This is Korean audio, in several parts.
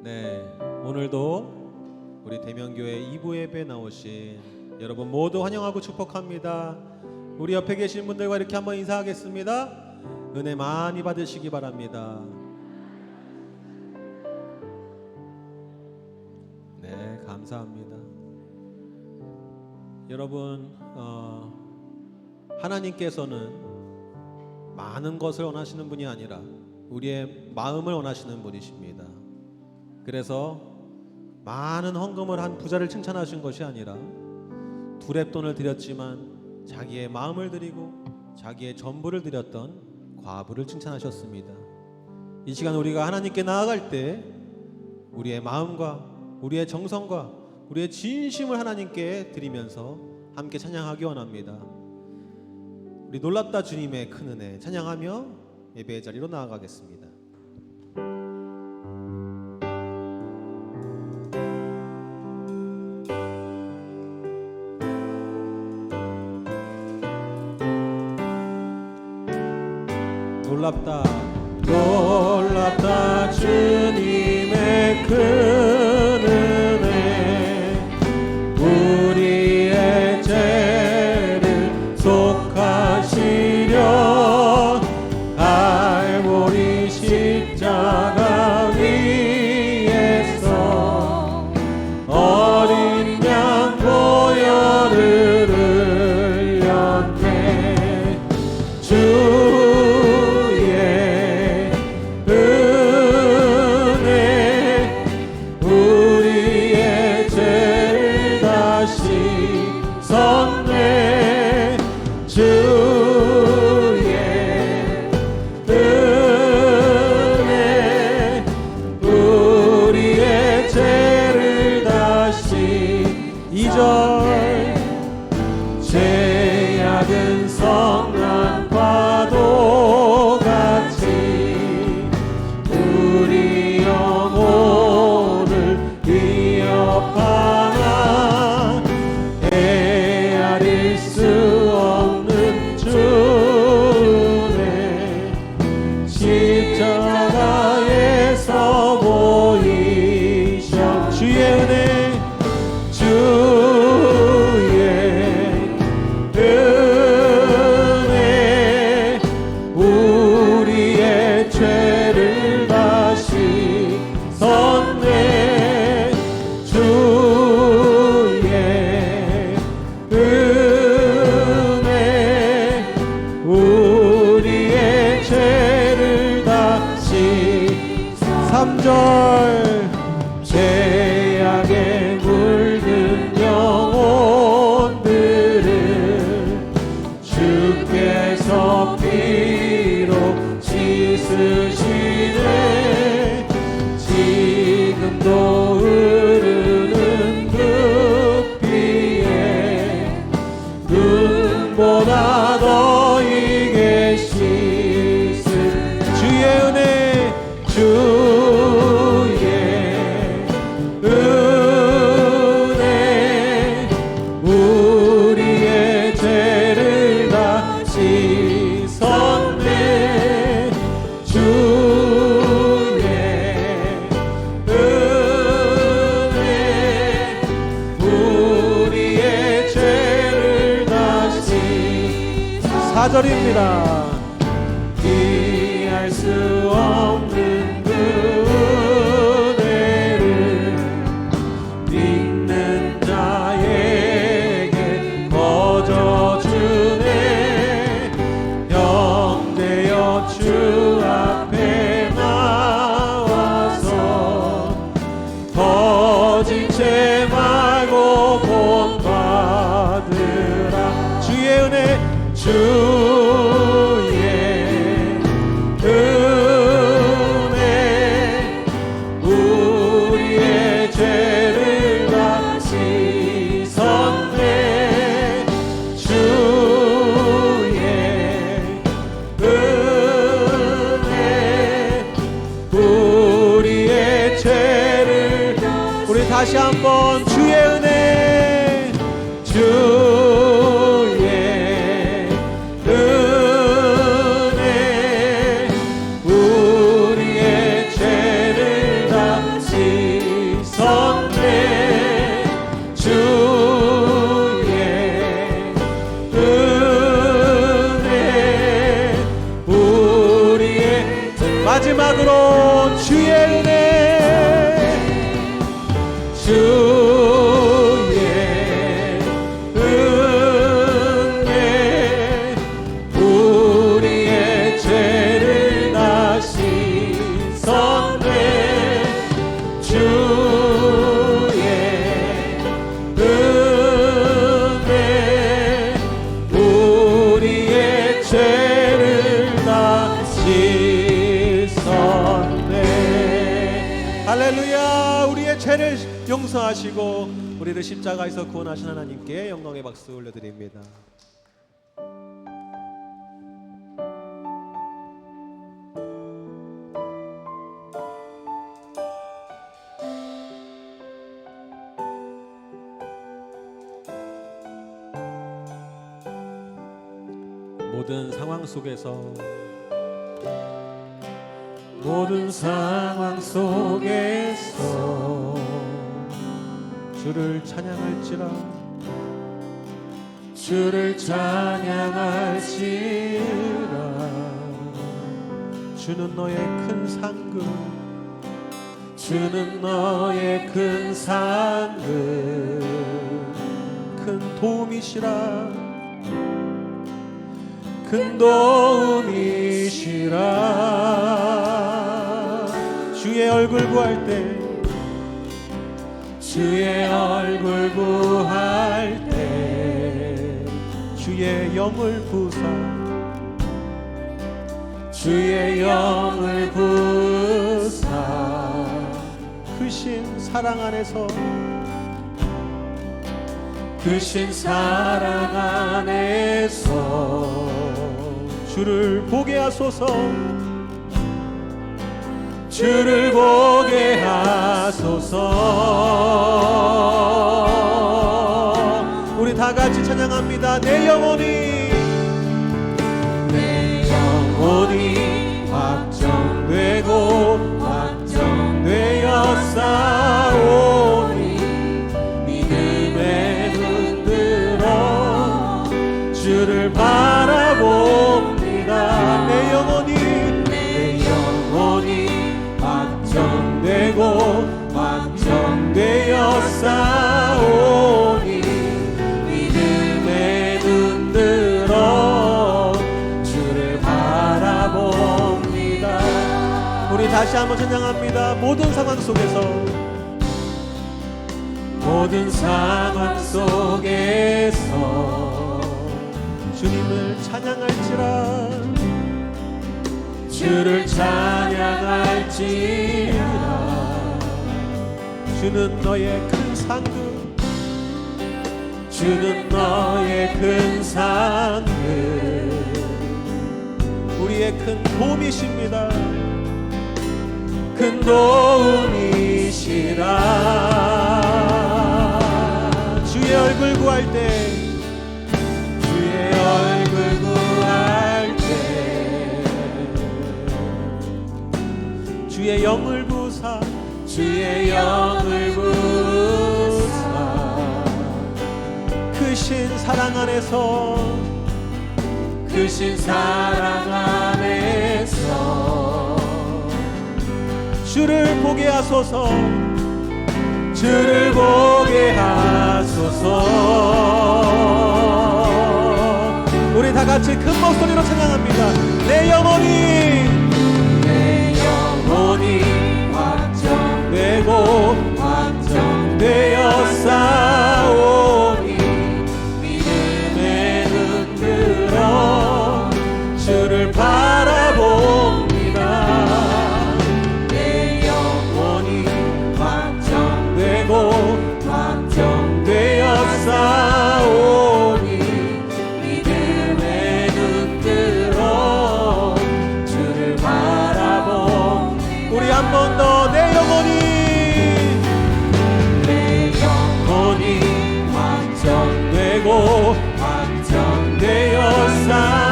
네, 오늘도 우리 대명교회 2부 예배에 나오신 여러분 모두 환영하고 축복합니다. 우리 옆에 계신 분들과 이렇게 한번 인사하겠습니다. 은혜 많이 받으시기 바랍니다. 네, 감사합니다. 여러분, 하나님께서는 많은 것을 원하시는 분이 아니라 우리의 마음을 원하시는 분이십니다. 그래서 많은 헌금을 한 부자를 칭찬하신 것이 아니라 두렙돈을 드렸지만 자기의 마음을 드리고 자기의 전부를 드렸던 과부를 칭찬하셨습니다. 이 시간 우리가 하나님께 나아갈 때 우리의 마음과 우리의 정성과 우리의 진심을 하나님께 드리면서 함께 찬양하기 원합니다. 우리 놀랍다 주님의 큰 은혜 찬양하며 예배의 자리로 나아가겠습니다. 놀랍다 놀랍다 주님의 큰 은혜 우리의 죄를 속하시려 갈보리 십자가 위에서 어린 양 보혈을 흘렸네. 죄악은 성난 파도 같이 우리 영혼을 위협하나 헤아릴 수 없는 주의 십자가에서 보이셔 주의 은혜 우리의 죄를 다시 섰네. 주의 은혜 우리의 죄를 다시 3절 죄악에 물든 영혼들을 주께서 피로 씻으시네. 지금도 흐르는 그 피에 눈보다 너희게 씻을 주의 은혜 주의 은혜 우리의 죄를 다 씻었네. 주의 은혜 우리의 죄를 다시 4절입니다. 이해할 수 없는 그 은혜를 믿는 자에게 거저 주네. 영되어 주 앞에 나와서 거짓죄 말고 본받으라. 주의 은혜 주의 은혜 우리의 죄를 다 씻었네. 주의 은혜 우리의 죄를 우리 다시 한번 주의 은혜 주의 은혜 우리의 죄를 다 씻었네. 할렐루야. 우리의 죄를 용서하시고 우리를 십자가에서 구원하신 하나님께 영광의 박수 올려드립니다. 모든 상황 속에서 주를 찬양할지라 주는 너의 큰 상급 큰 도움이시라 주의 얼굴 구할 때 주의 영을 부사 크신 사랑 안에서 주를 보게 하소서. 우리 다 같이 찬양합니다. 내 영혼이 확정되었사오니 믿음에 흔들어 주를 바라봅니다. 내 영혼이 확정되었사오니 믿음에 흔들어 주를 바라봅니다. 우리 다시 한번 찬양합니다. 모든 상황 속에서 주님을 찬양할지라 주는 너의 큰 상급 우리의 큰 도움이십니다. 주의 얼굴 구할 때 주의 영을 부사 크신 사랑 안에서 주를 보게 하소서. 우리 다 같이 큰 목소리로 찬양합니다. 내 영혼이 확정되었사오니 믿음에 흔들어 주를 바라봅니다. 내 영혼이 확정되었사오니 믿음에 흔들어 주를 바라봅니다. 우리 한 번 더 내 영혼이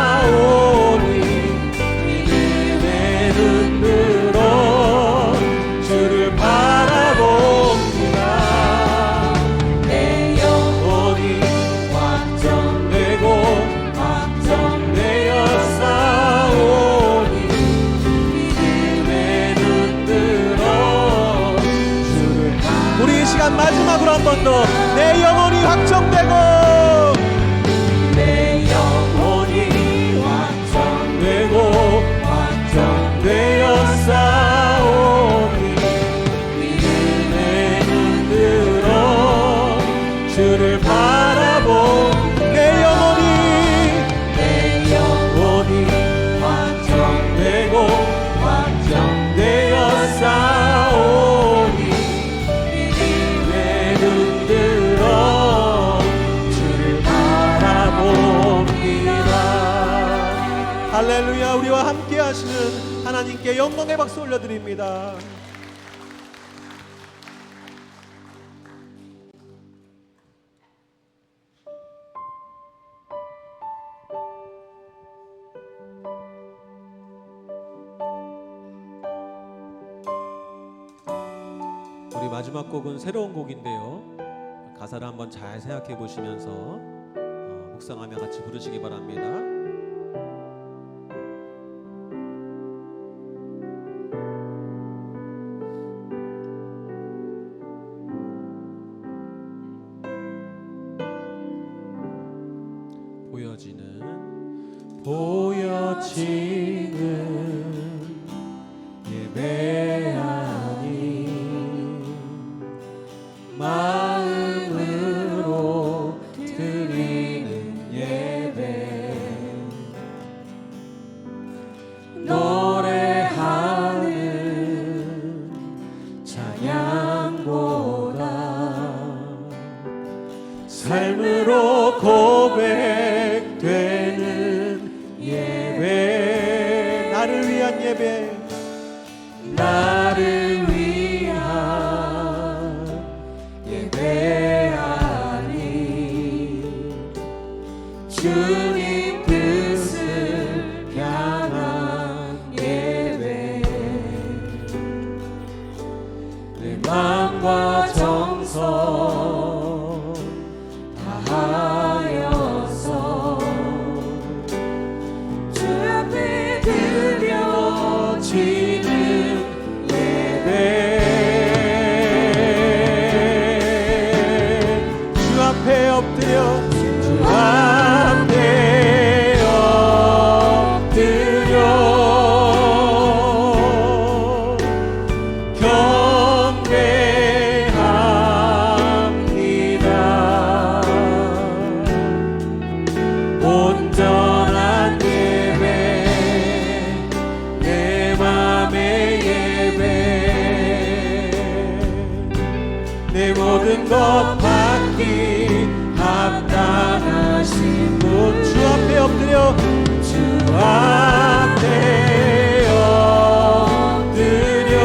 확정되었사오니 믿음에 흔들어 주를 바라봅니다. 내 영혼이 확정되었사오니 믿음에 흔들어 주를 우리 이 시간 마지막으로 한 번 더 내 영혼이 확정되었사오니 믿음에 흔들어 주를 바라보 내 영혼이 확정되었사오니 영광의 박수 올려드립니다. 우리 마지막 곡은 새로운 곡인데요, 가사를 한번 잘 생각해 보시면서 묵상하며 같이 부르시기 바랍니다. 보여지는 예배 아닌 마음으로 드리는 예배, 노래하는 찬양보다 삶으로 고백되는 예배, 나를 위한 예배, 나를 위한 예배 아닌 주님 뜻을 향한 예배, 내 마음과 정성 다하여서 주 앞에 드려지는 예배, 주 앞에 엎드려, 주 앞에 엎드려 경배합니다. 온전한 예배, 내 맘의 예배, 내 모든 것 받기 합당하신 분, 주 앞에 엎드려, 주 앞에 엎드려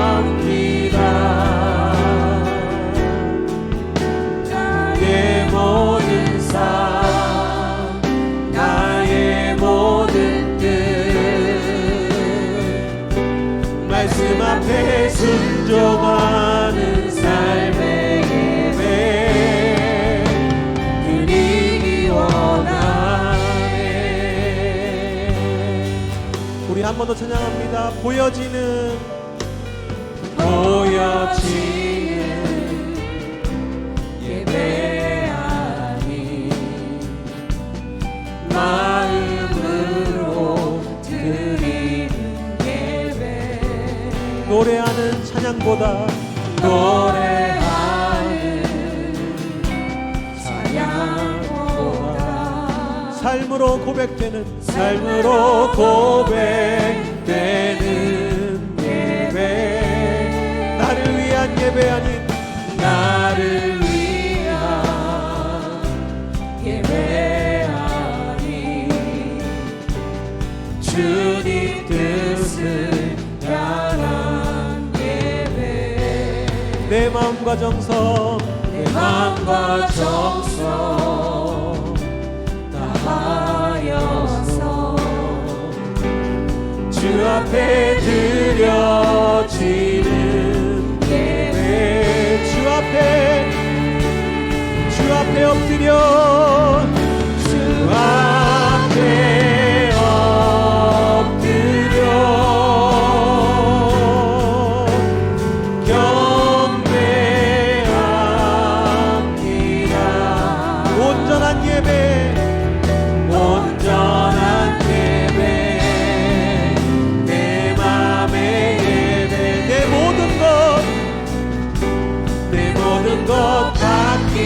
예배합니다. 나의 모든 삶, 나의 모든 뜻, 말씀 앞에 순종하는 삶의 예배 드리기 원하네. 우리 한 번 더 찬양합니다. 보여지는 예배 아닌 마음으로 드리는 예배, 노래하는 찬양보다, 노래하는 찬양보다 삶으로 고백되는, 삶으로 고백되는 예배, 나를 위한 예배 아닌, 나를 위한 예배 아닌 주님 뜻을 향한 예배, 내 마음과 정성, 내 마음과 정성 다하여서 주 앞에 드려지는 예배, 주 앞에 엎드려, 주 앞에 엎드려 경배합니다. 온전한 예배, 온전한 예배, 내 맘의 예배, 내 모든 것 받기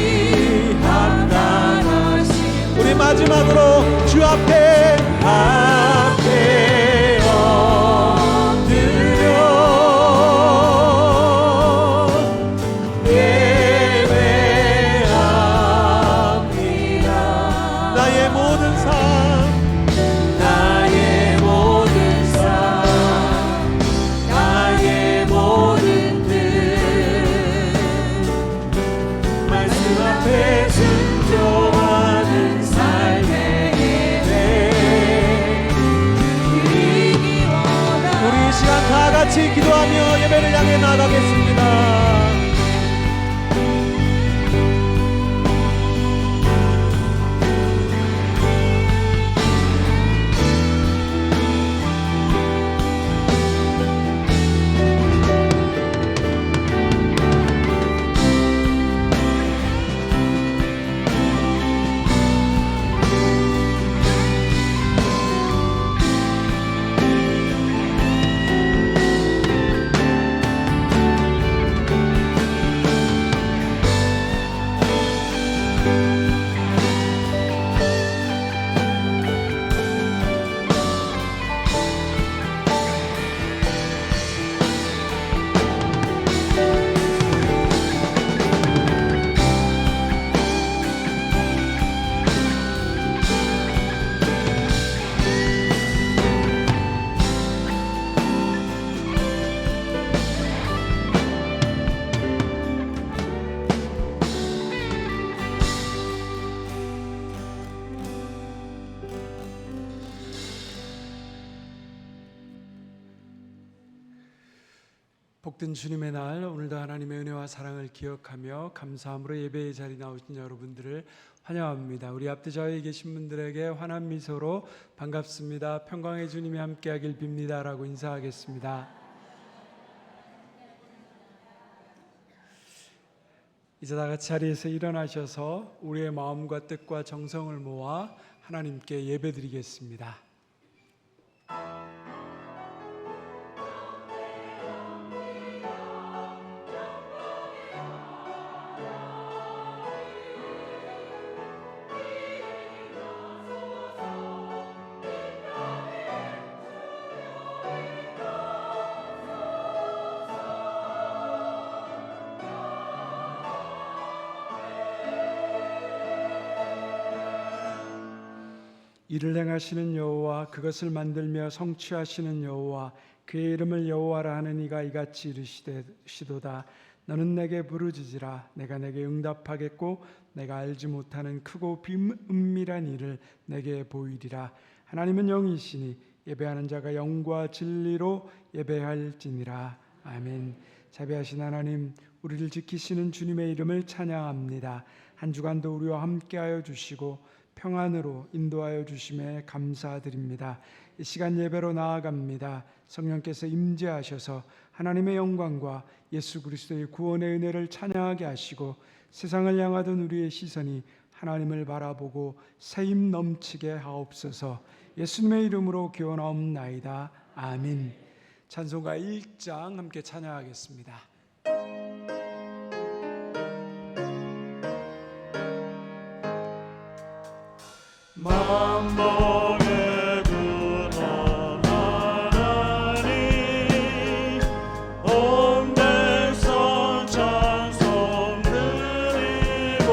합당하신 나아가겠습니다. 복된 주님의 날, 오늘도 하나님의 은혜와 사랑을 기억하며 감사함으로 예배의 자리 나오신 여러분들을 환영합니다. 우리 앞뒤좌우에 계신 분들에게 환한 미소로 반갑습니다, 평강의 주님이 함께하길 빕니다 라고 인사하겠습니다. 이제 다 같이 자리에서 일어나셔서 우리의 마음과 뜻과 정성을 모아 하나님께 예배드리겠습니다. 이를 행하시는 여호와, 그것을 만들며 성취하시는 여호와, 그의 이름을 여호와라 하는 이가 이같이 이르시도다. 너는 내게 부르짖으라. 내가 내게 응답하겠고 내가 알지 못하는 크고 은밀한 일을 내게 보이리라. 하나님은 영이시니 예배하는 자가 영과 진리로 예배할지니라. 아멘. 자비하신 하나님, 우리를 지키시는 주님의 이름을 찬양합니다. 한 주간도 우리와 함께하여 주시고 평안으로 인도하여 주심에 감사드립니다. 이 시간 예배로 나아갑니다. 성령께서 임재하셔서 하나님의 영광과 예수 그리스도의 구원의 은혜를 찬양하게 하시고 세상을 향하던 우리의 시선이 하나님을 바라보고 새힘 넘치게 하옵소서. 예수님의 이름으로 기원하옵나이다. 아멘. 찬송가 1장 함께 찬양하겠습니다. 만복의 근원 하나님, 온 백성 찬송 드리고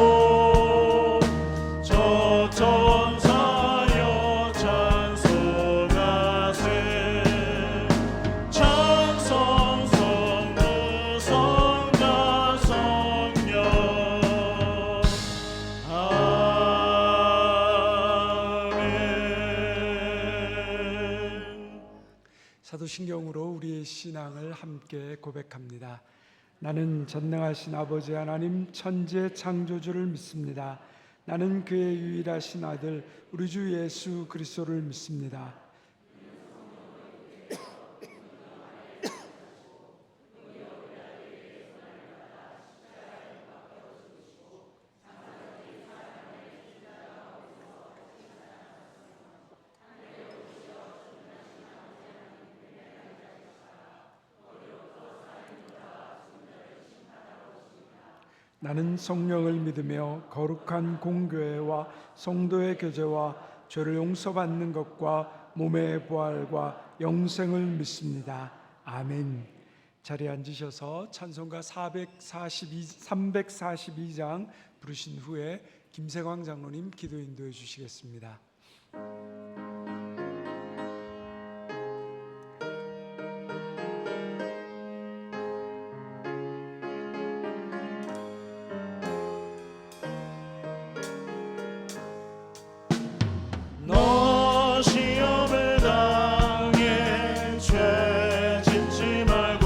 저 천사여 찬송하세. 찬송 성부 성자 성령 사도신경으로 우리의 신앙을 함께 고백합니다. 나는 전능하신 아버지 하나님 천지의 창조주를 믿습니다. 나는 그의 유일하신 아들 우리 주 예수 그리스도를 믿습니다. 나는 성령을 믿으며 거룩한 공교회와 성도의 교제와 죄를 용서받는 것과 몸의 부활과 영생을 믿습니다. 아멘. 자리에 앉으셔서 찬송가 342장 부르신 후에 김세광 장로님 기도 인도해 주시겠습니다. 시험을 당해 죄 짓지 말고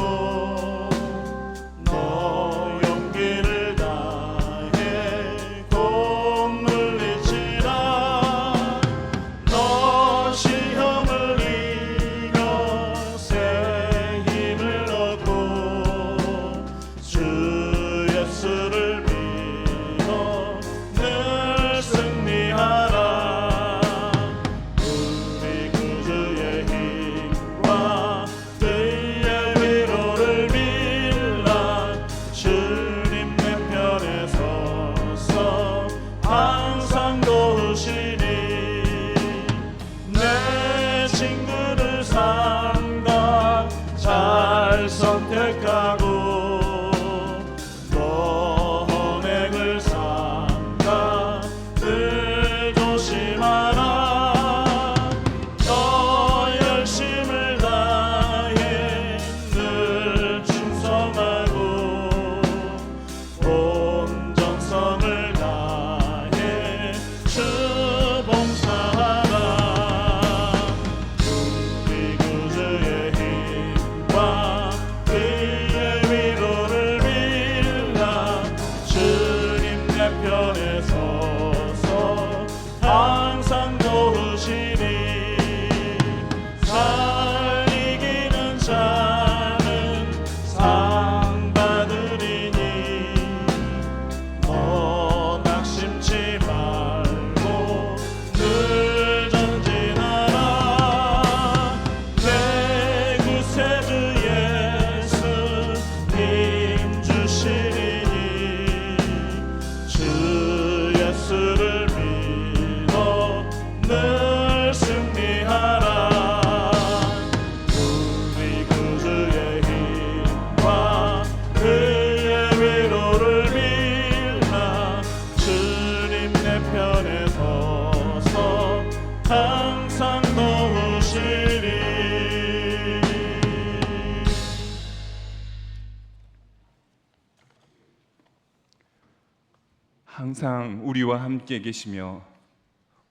항상 우리와 함께 계시며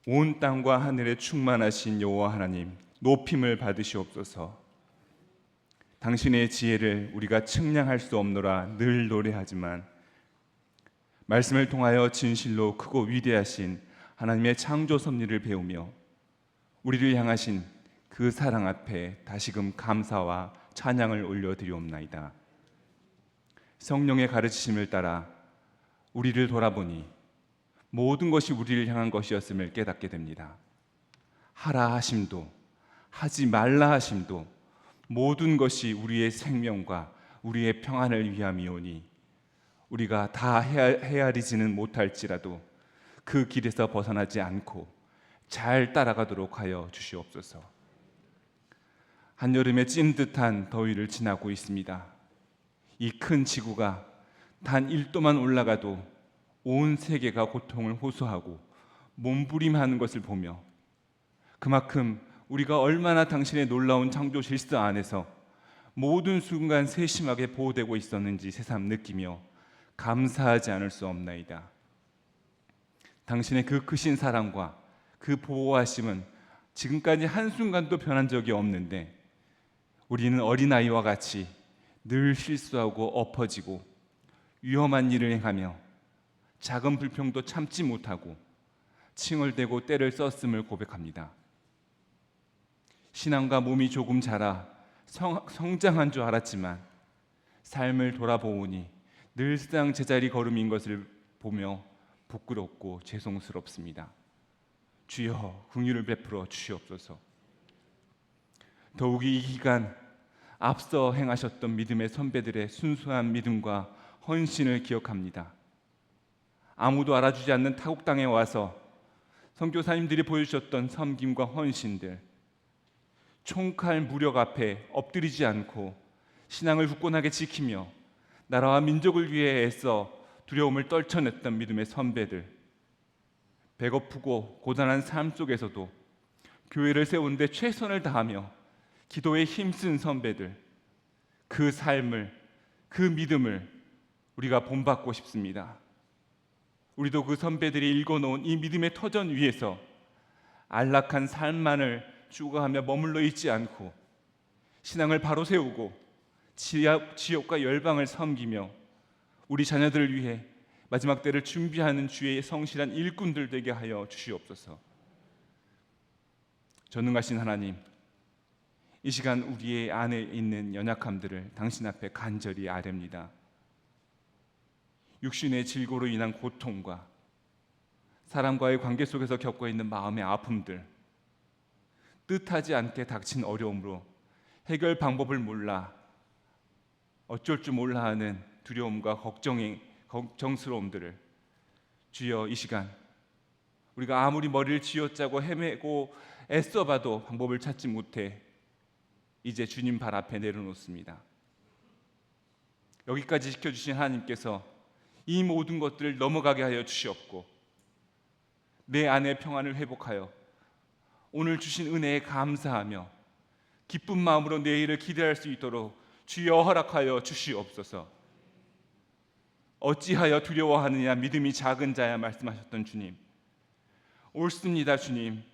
온 땅과 하늘에 충만하신 여호와 하나님, 높임을 받으시옵소서. 당신의 지혜를 우리가 측량할 수 없노라 늘 노래하지만 말씀을 통하여 진실로 크고 위대하신 하나님의 창조 섭리를 배우며 우리를 향하신 그 사랑 앞에 다시금 감사와 찬양을 올려드리옵나이다. 성령의 가르치심을 따라 우리를 돌아보니 모든 것이 우리를 향한 것이었음을 깨닫게 됩니다. 하라 하심도 하지 말라 하심도 모든 것이 우리의 생명과 우리의 평안을 위함이오니 우리가 다 헤아리지는 못할지라도 그 길에서 벗어나지 않고 잘 따라가도록 하여 주시옵소서. 한여름의 찐듯한 더위를 지나고 있습니다. 이 큰 지구가 단 1도만 올라가도 온 세계가 고통을 호소하고 몸부림하는 것을 보며 그만큼 우리가 얼마나 당신의 놀라운 창조 질서 안에서 모든 순간 세심하게 보호되고 있었는지 새삼 느끼며 감사하지 않을 수 없나이다. 당신의 그 크신 사랑과 그 보호하심은 지금까지 한순간도 변한 적이 없는데 우리는 어린아이와 같이 늘 실수하고 엎어지고 위험한 일을 행하며 작은 불평도 참지 못하고 칭얼대고 때를 썼음을 고백합니다. 신앙과 몸이 조금 자라 성장한 줄 알았지만 삶을 돌아보니 늘상 제자리 걸음인 것을 보며 부끄럽고 죄송스럽습니다. 주여 긍휼을 베풀어 주시옵소서. 더욱이 이 기간 앞서 행하셨던 믿음의 선배들의 순수한 믿음과 헌신을 기억합니다. 아무도 알아주지 않는 타국 땅에 와서 선교사님들이 보여주셨던 섬김과 헌신들, 총칼 무력 앞에 엎드리지 않고 신앙을 굳건하게 지키며 나라와 민족을 위해 애써 두려움을 떨쳐냈던 믿음의 선배들, 배고프고 고단한 삶 속에서도 교회를 세우는 데 최선을 다하며 기도에 힘쓴 선배들, 그 삶을, 그 믿음을 우리가 본받고 싶습니다. 우리도 그 선배들이 읽어놓은 이 믿음의 터전 위에서 안락한 삶만을 추구하며 머물러 있지 않고 신앙을 바로 세우고 지역과 열방을 섬기며 우리 자녀들을 위해 마지막 때를 준비하는 주의 성실한 일꾼들 되게 하여 주시옵소서. 전능하신 하나님, 이 시간 우리의 안에 있는 연약함들을 당신 앞에 간절히 아뢰옵니다. 육신의 질고로 인한 고통과 사람과의 관계 속에서 겪고 있는 마음의 아픔들, 뜻하지 않게 닥친 어려움으로 해결 방법을 몰라 어쩔 줄 몰라 하는 두려움과 걱정스러움들을 주여 이 시간 우리가 아무리 머리를 쥐어짜고 헤매고 애써봐도 방법을 찾지 못해 이제 주님 발 앞에 내려놓습니다. 여기까지 지켜주신 하나님께서 이 모든 것들을 넘어가게 하여 주시옵고 내 안의 평안을 회복하여 오늘 주신 은혜에 감사하며 기쁜 마음으로 내일을 기대할 수 있도록 주여 허락하여 주시옵소서. 어찌하여 두려워하느냐 믿음이 작은 자야 말씀하셨던 주님, 옳습니다. 주님,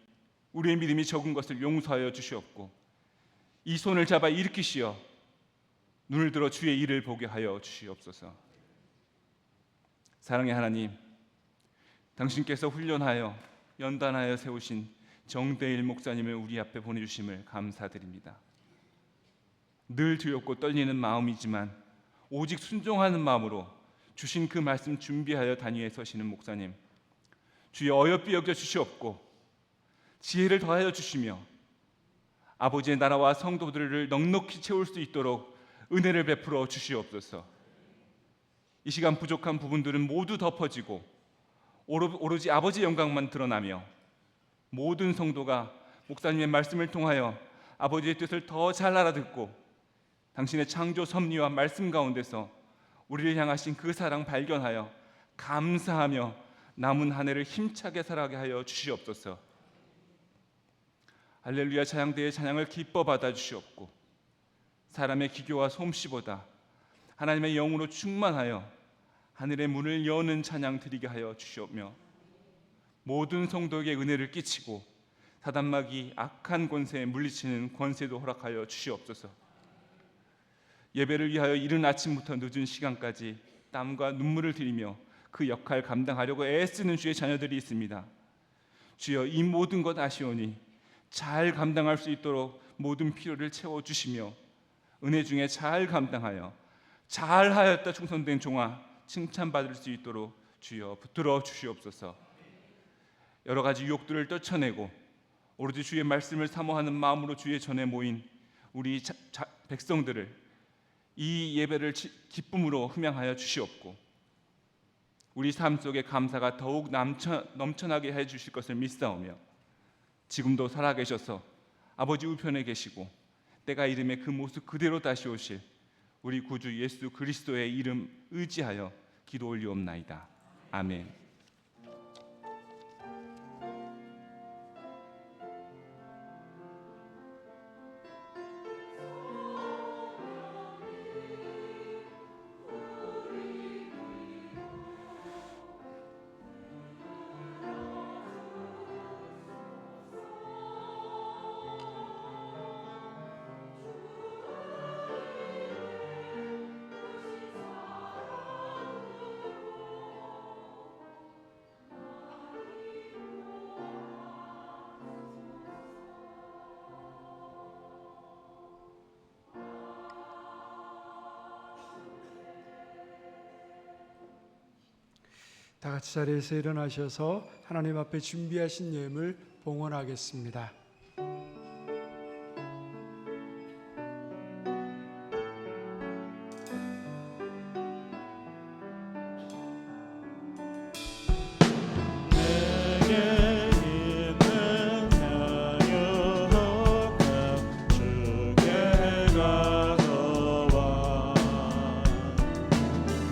우리의 믿음이 적은 것을 용서하여 주시옵고 이 손을 잡아 일으키시어 눈을 들어 주의 일을 보게 하여 주시옵소서. 사랑의 하나님, 당신께서 훈련하여 연단하여 세우신 정대일 목사님을 우리 앞에 보내주심을 감사드립니다. 늘 두렵고 떨리는 마음이지만 오직 순종하는 마음으로 주신 그 말씀 준비하여 단위에 서시는 목사님, 주여 어여삐 여겨 주시옵고 지혜를 더하여 주시며 아버지의 나라와 성도들을 넉넉히 채울 수 있도록 은혜를 베풀어 주시옵소서. 이 시간 부족한 부분들은 모두 덮어지고 오로지 아버지의 영광만 드러나며 모든 성도가 목사님의 말씀을 통하여 아버지의 뜻을 더 잘 알아듣고 당신의 창조 섭리와 말씀 가운데서 우리를 향하신 그 사랑 발견하여 감사하며 남은 한 해를 힘차게 살아가게 하여 주시옵소서. 할렐루야 찬양대의 찬양을 기뻐 받아 주시옵고 사람의 기교와 솜씨보다 하나님의 영으로 충만하여 하늘의 문을 여는 찬양 드리게 하여 주시오며 모든 성도에게 은혜를 끼치고 사단마귀 악한 권세에 물리치는 권세도 허락하여 주시옵소서. 예배를 위하여 이른 아침부터 늦은 시간까지 땀과 눈물을 들이며 그 역할 감당하려고 애쓰는 주의 자녀들이 있습니다. 주여, 이 모든 것 아시오니 잘 감당할 수 있도록 모든 필요를 채워주시며 은혜 중에 잘 감당하여 잘하였다 충성된 종아 칭찬받을 수 있도록 주여 붙들어 주시옵소서. 여러 가지 유혹들을 떨쳐내고 오로지 주의 말씀을 사모하는 마음으로 주의 전에 모인 우리 백성들을 이 예배를 기쁨으로 흠양하여 주시옵고 우리 삶 속에 감사가 더욱 넘쳐나게 해 주실 것을 믿사오며 지금도 살아계셔서 아버지 우편에 계시고 때가 이름에 그 모습 그대로 다시 오실 우리 구주 예수 그리스도의 이름 의지하여 기도 올리옵나이다. 아멘. 다 같이 자리에서 일어나셔서 하나님 앞에 준비하신 예물 봉헌하겠습니다. 내게 있는 자유가 주께 가져와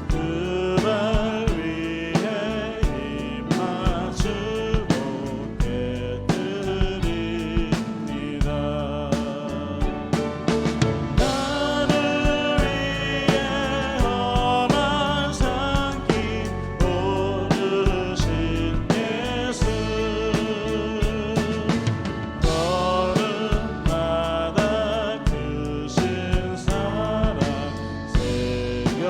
그발 위에 입 맞추고 깨뜨립니다. 나를 위해 험한 산길 오르신 예수 걸음마다 크신 사랑 새겨보았네.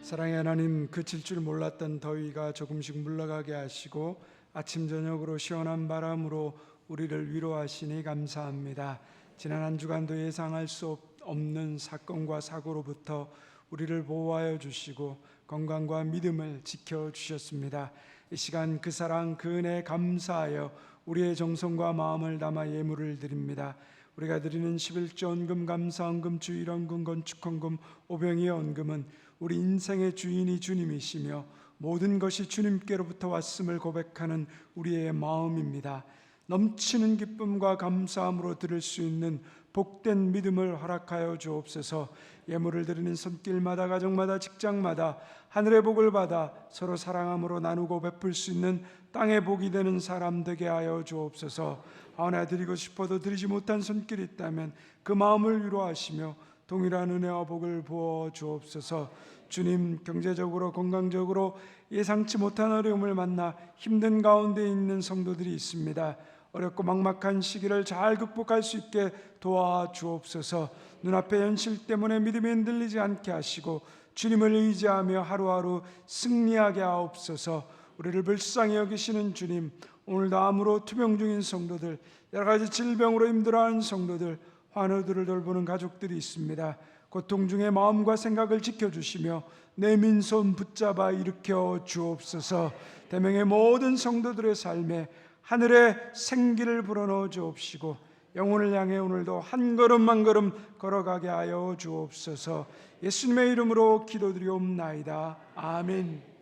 사랑의 하나님, 그칠 줄 몰랐던 더위가 조금씩 물러가게 하시고 아침 저녁으로 시원한 바람으로 우리를 위로하시니 감사합니다. 지난 한 주간도 예상할 수 없는 사건과 사고로부터 우리를 보호하여 주시고 건강과 믿음을 지켜주셨습니다. 이 시간 그 사랑 그 은혜에 감사하여 우리의 정성과 마음을 담아 예물을 드립니다. 우리가 드리는 11조 헌금, 감사헌금, 주일헌금, 건축헌금, 오병이의 헌금은 우리 인생의 주인이 주님이시며 모든 것이 주님께로부터 왔음을 고백하는 우리의 마음입니다. 넘치는 기쁨과 감사함으로 드릴 수 있는 복된 믿음을 허락하여 주옵소서. 예물을 드리는 손길마다, 가정마다, 직장마다 하늘의 복을 받아 서로 사랑함으로 나누고 베풀 수 있는 땅의 복이 되는 사람 되게 하여 주옵소서. 하나 드리고 싶어도 드리지 못한 손길이 있다면 그 마음을 위로하시며 동일한 은혜와 복을 부어 주옵소서. 주님, 경제적으로 건강적으로 예상치 못한 어려움을 만나 힘든 가운데 있는 성도들이 있습니다. 어렵고 막막한 시기를 잘 극복할 수 있게 도와주옵소서. 눈앞의 현실 때문에 믿음이 흔들리지 않게 하시고 주님을 의지하며 하루하루 승리하게 하옵소서. 우리를 불쌍히 여기시는 주님, 오늘도 암으로 투병 중인 성도들, 여러 가지 질병으로 힘들어하는 성도들, 환우들을 돌보는 가족들이 있습니다. 고통 중에 마음과 생각을 지켜주시며 내민 손 붙잡아 일으켜 주옵소서. 대명의 모든 성도들의 삶에 하늘의 생기를 불어넣어 주옵시고 영혼을 향해 오늘도 한 걸음 한 걸음 걸어가게 하여 주옵소서. 예수님의 이름으로 기도드리옵나이다. 아멘.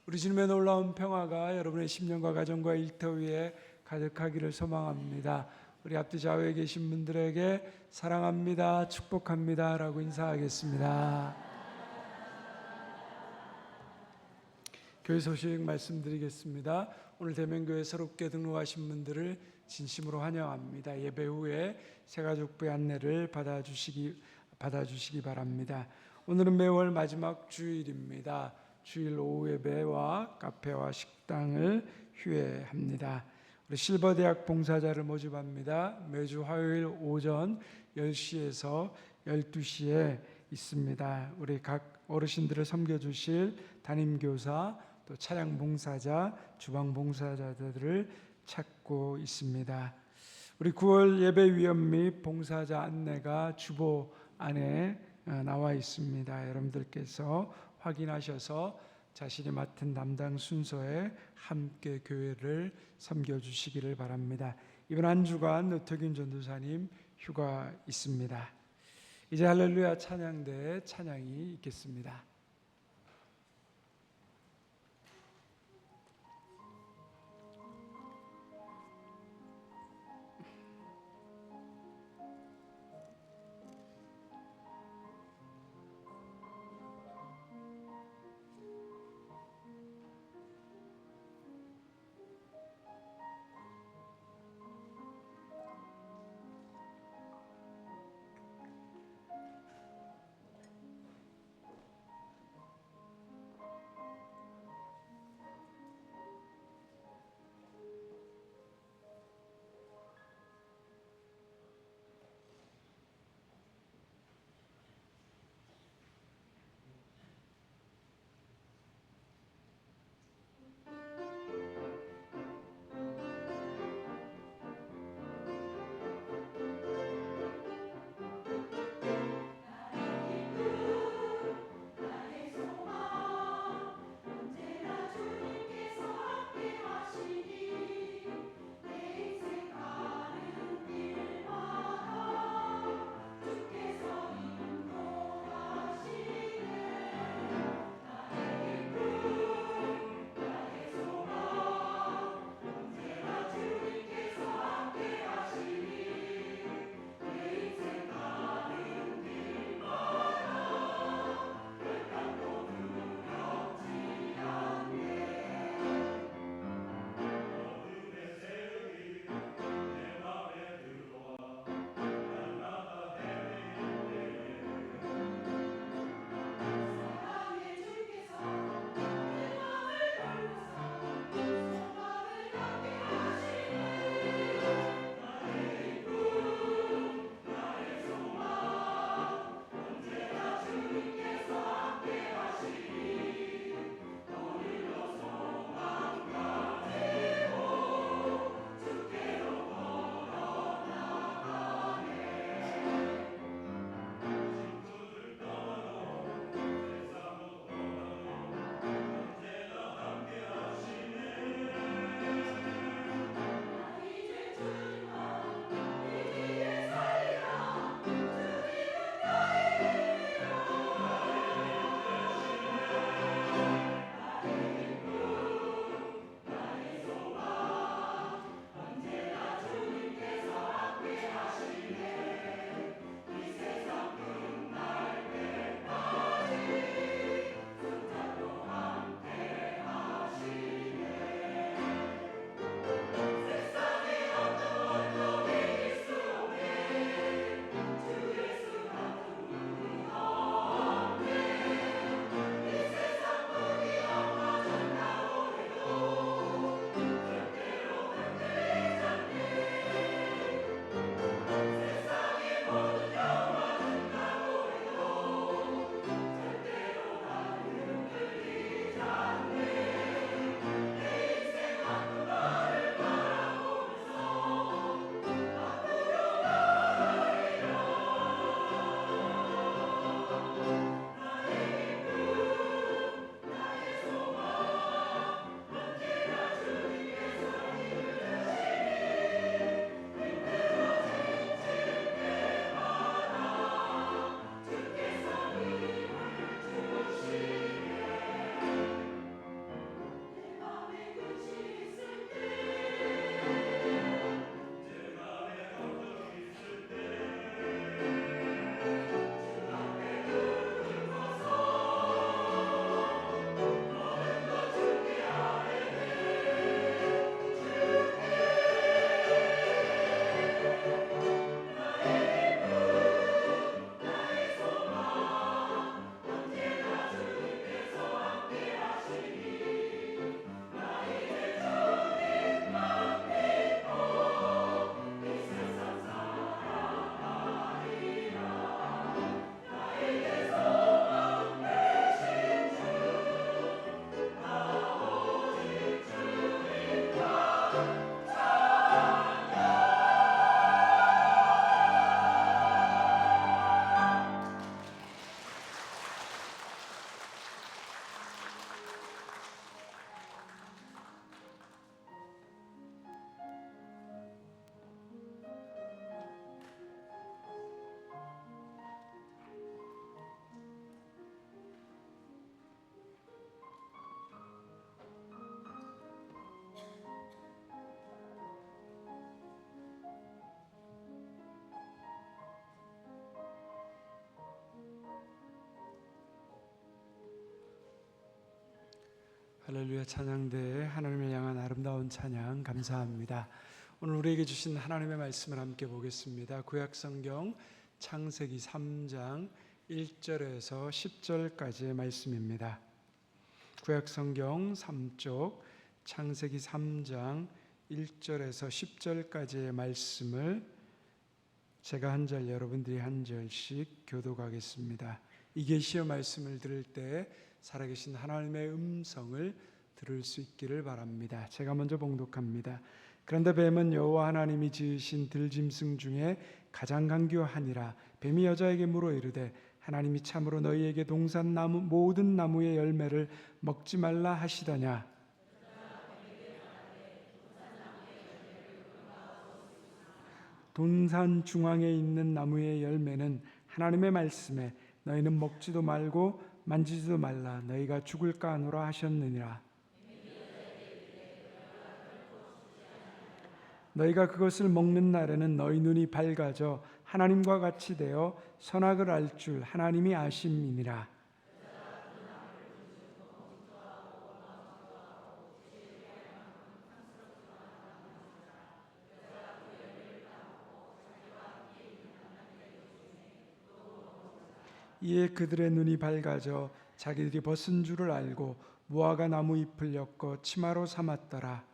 우리 주님의 놀라운 평화가 여러분의 심령과 가정과 일터 위에 가득하기를 소망합니다. 우리 앞뒤 좌우에 계신 분들에게 사랑합니다, 축복합니다 라고 인사하겠습니다. 교회 소식 말씀드리겠습니다. 오늘 대면교회 새롭게 등록하신 분들을 진심으로 환영합니다. 예배 후에 새가족부의 안내를 받아주시기 바랍니다. 오늘은 매월 마지막 주일입니다. 주일 오후 예배와 카페와 식당을 휴회합니다. 우리 실버대학 봉사자를 모집합니다. 매주 화요일 오전 10시에서 12시에 있습니다. 우리 각 어르신들을 섬겨주실 담임교사, 또 차량 봉사자, 주방 봉사자들을 찾고 있습니다. 우리 9월 예배 위원 및 봉사자 안내가 주보 안에 나와 있습니다. 여러분들께서 확인하셔서 자신이 맡은 담당 순서에 함께 교회를 섬겨주시기를 바랍니다. 이번 한 주간 노태균 전도사님 휴가 있습니다. 이제 할렐루야 찬양대 찬양이 있겠습니다. 할렐루야. 찬양대에 하나님을 향한 아름다운 찬양 감사합니다. 오늘 우리에게 주신 하나님의 말씀을 함께 보겠습니다. 구약성경 창세기 3장 1절에서 10절까지의 말씀입니다. 구약성경 3쪽 창세기 3장 1절에서 10절까지의 말씀을 제가 한 절, 여러분들이 한 절씩 교독하겠습니다. 이 계시의 말씀을 들을 때 살아계신 하나님의 음성을 들을 수 있기를 바랍니다. 제가 먼저 봉독합니다. 그런데 뱀은 여호와 하나님이 지으신 들짐승 중에 가장 간교하니라. 뱀이 여자에게 물어 이르되 하나님이 참으로 너희에게 동산 나무 모든 나무의 열매를 먹지 말라 하시더냐. 동산 중앙에 있는 나무의 열매는 하나님의 말씀에 너희는 먹지도 말고 만지지도 말라 너희가 죽을까 하노라 하셨느니라. 너희가 그것을 먹는 날에는 너희 눈이 밝아져 하나님과 같이 되어 선악을 알 줄 하나님이 아심이니라. 이에 그들의 눈이 밝아져 자기들이 벗은 줄을 알고 무화과 나무 잎을 엮어 치마로 삼았더라.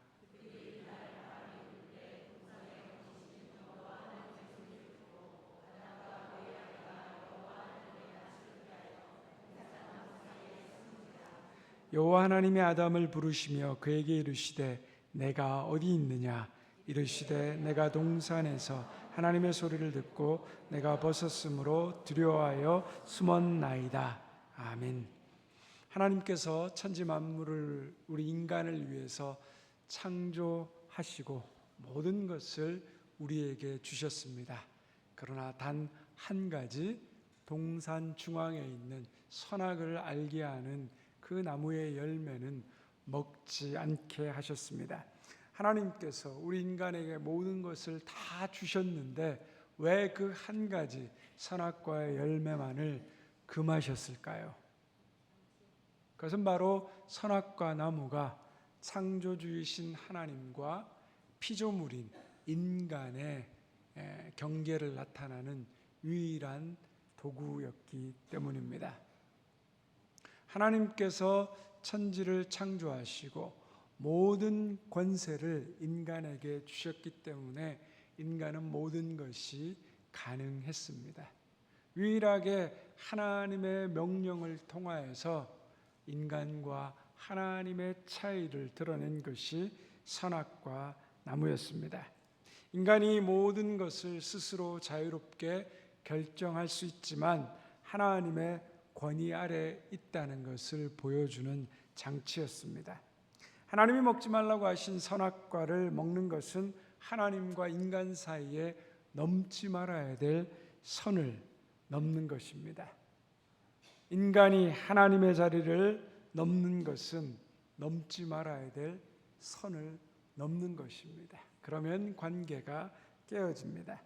여호와 하나님이 아담을 부르시며 그에게 이르시되 내가 어디 있느냐. 이르시되 내가 동산에서 하나님의 소리를 듣고 내가 벗었으므로 두려워하여 숨었나이다. 아멘. 하나님께서 천지 만물을 우리 인간을 위해서 창조하시고 모든 것을 우리에게 주셨습니다. 그러나 단 한 가지 동산 중앙에 있는 선악을 알게 하는 그 나무의 열매는 먹지 않게 하셨습니다. 하나님께서 우리 인간에게 모든 것을 다 주셨는데 왜 그 한 가지 선악과의 열매만을 금하셨을까요? 그것은 바로 선악과 나무가 창조주이신 하나님과 피조물인 인간의 경계를 나타나는 유일한 도구였기 때문입니다. 하나님께서 천지를 창조하시고 모든 권세를 인간에게 주셨기 때문에 인간은 모든 것이 가능했습니다. 유일하게 하나님의 명령을 통하여서 인간과 하나님의 차이를 드러낸 것이 선악과 나무였습니다. 인간이 모든 것을 스스로 자유롭게 결정할 수 있지만 하나님의 권위 아래 있다는 것을 보여주는 장치였습니다. 하나님이 먹지 말라고 하신 선악과를 먹는 것은 하나님과 인간 사이에 넘지 말아야 될 선을 넘는 것입니다. 인간이 하나님의 자리를 넘는 것은 넘지 말아야 될 선을 넘는 것입니다. 그러면 관계가 깨어집니다.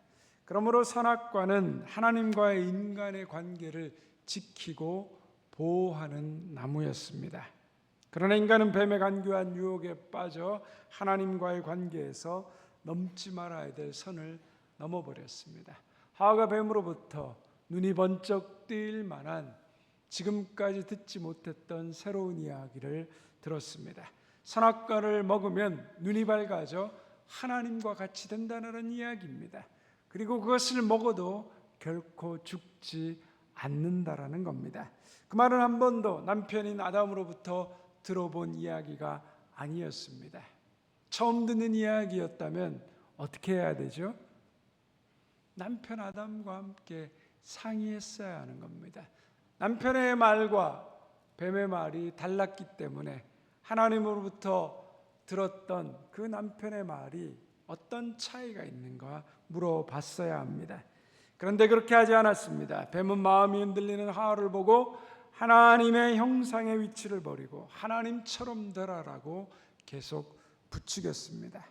그러므로 선악과는 하나님과의 인간의 관계를 지키고 보호하는 나무였습니다. 그러나 인간은 뱀의 간교한 유혹에 빠져 하나님과의 관계에서 넘지 말아야 될 선을 넘어버렸습니다. 하와가 뱀으로부터 눈이 번쩍 뜨일 만한 지금까지 듣지 못했던 새로운 이야기를 들었습니다. 선악과를 먹으면 눈이 밝아져 하나님과 같이 된다는 이야기입니다. 그리고 그것을 먹어도 결코 죽지 않는다라는 겁니다. 그 말은 한 번도 남편인 아담으로부터 들어본 이야기가 아니었습니다. 처음 듣는 이야기였다면 어떻게 해야 되죠? 남편 아담과 함께 상의했어야 하는 겁니다. 남편의 말과 뱀의 말이 달랐기 때문에 하나님으로부터 들었던 그 남편의 말이 어떤 차이가 있는가 물어봤어야 합니다. 그런데 그렇게 하지 않았습니다. 뱀은 마음이 흔들리는 하와를 보고 하나님의 형상의 위치를 버리고 하나님처럼 되라라고 계속 부추겼습니다.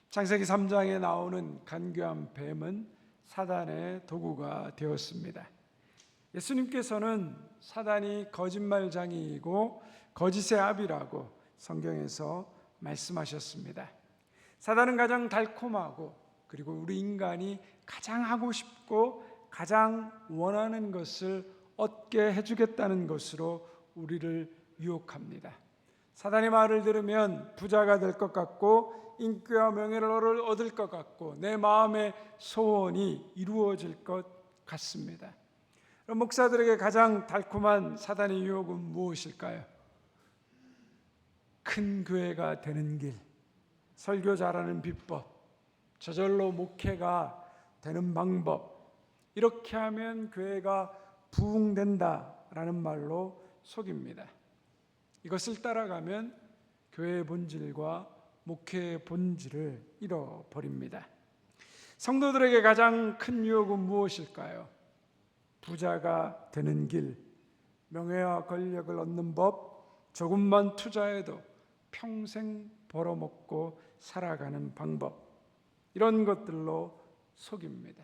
창세기 3장에 나오는 간교한 뱀은 사단의 도구가 되었습니다. 예수님께서는 사단이 거짓말장이이고 거짓의 아비라고 성경에서 말씀하셨습니다. 사단은 가장 달콤하고 그리고 우리 인간이 가장 하고 싶고 가장 원하는 것을 얻게 해주겠다는 것으로 우리를 유혹합니다. 사단의 말을 들으면 부자가 될 것 같고 인기와 명예를 얻을 것 같고 내 마음의 소원이 이루어질 것 같습니다. 목사들에게 가장 달콤한 사단의 유혹은 무엇일까요? 큰 교회가 되는 길, 설교 잘하는 비법, 저절로 목회가 되는 방법, 이렇게 하면 교회가 부흥된다라는 말로 속입니다. 이것을 따라가면 교회의 본질과 목회의 본질을 잃어버립니다. 성도들에게 가장 큰 유혹은 무엇일까요? 부자가 되는 길, 명예와 권력을 얻는 법, 조금만 투자해도 평생 벌어먹고 살아가는 방법, 이런 것들로 속입니다.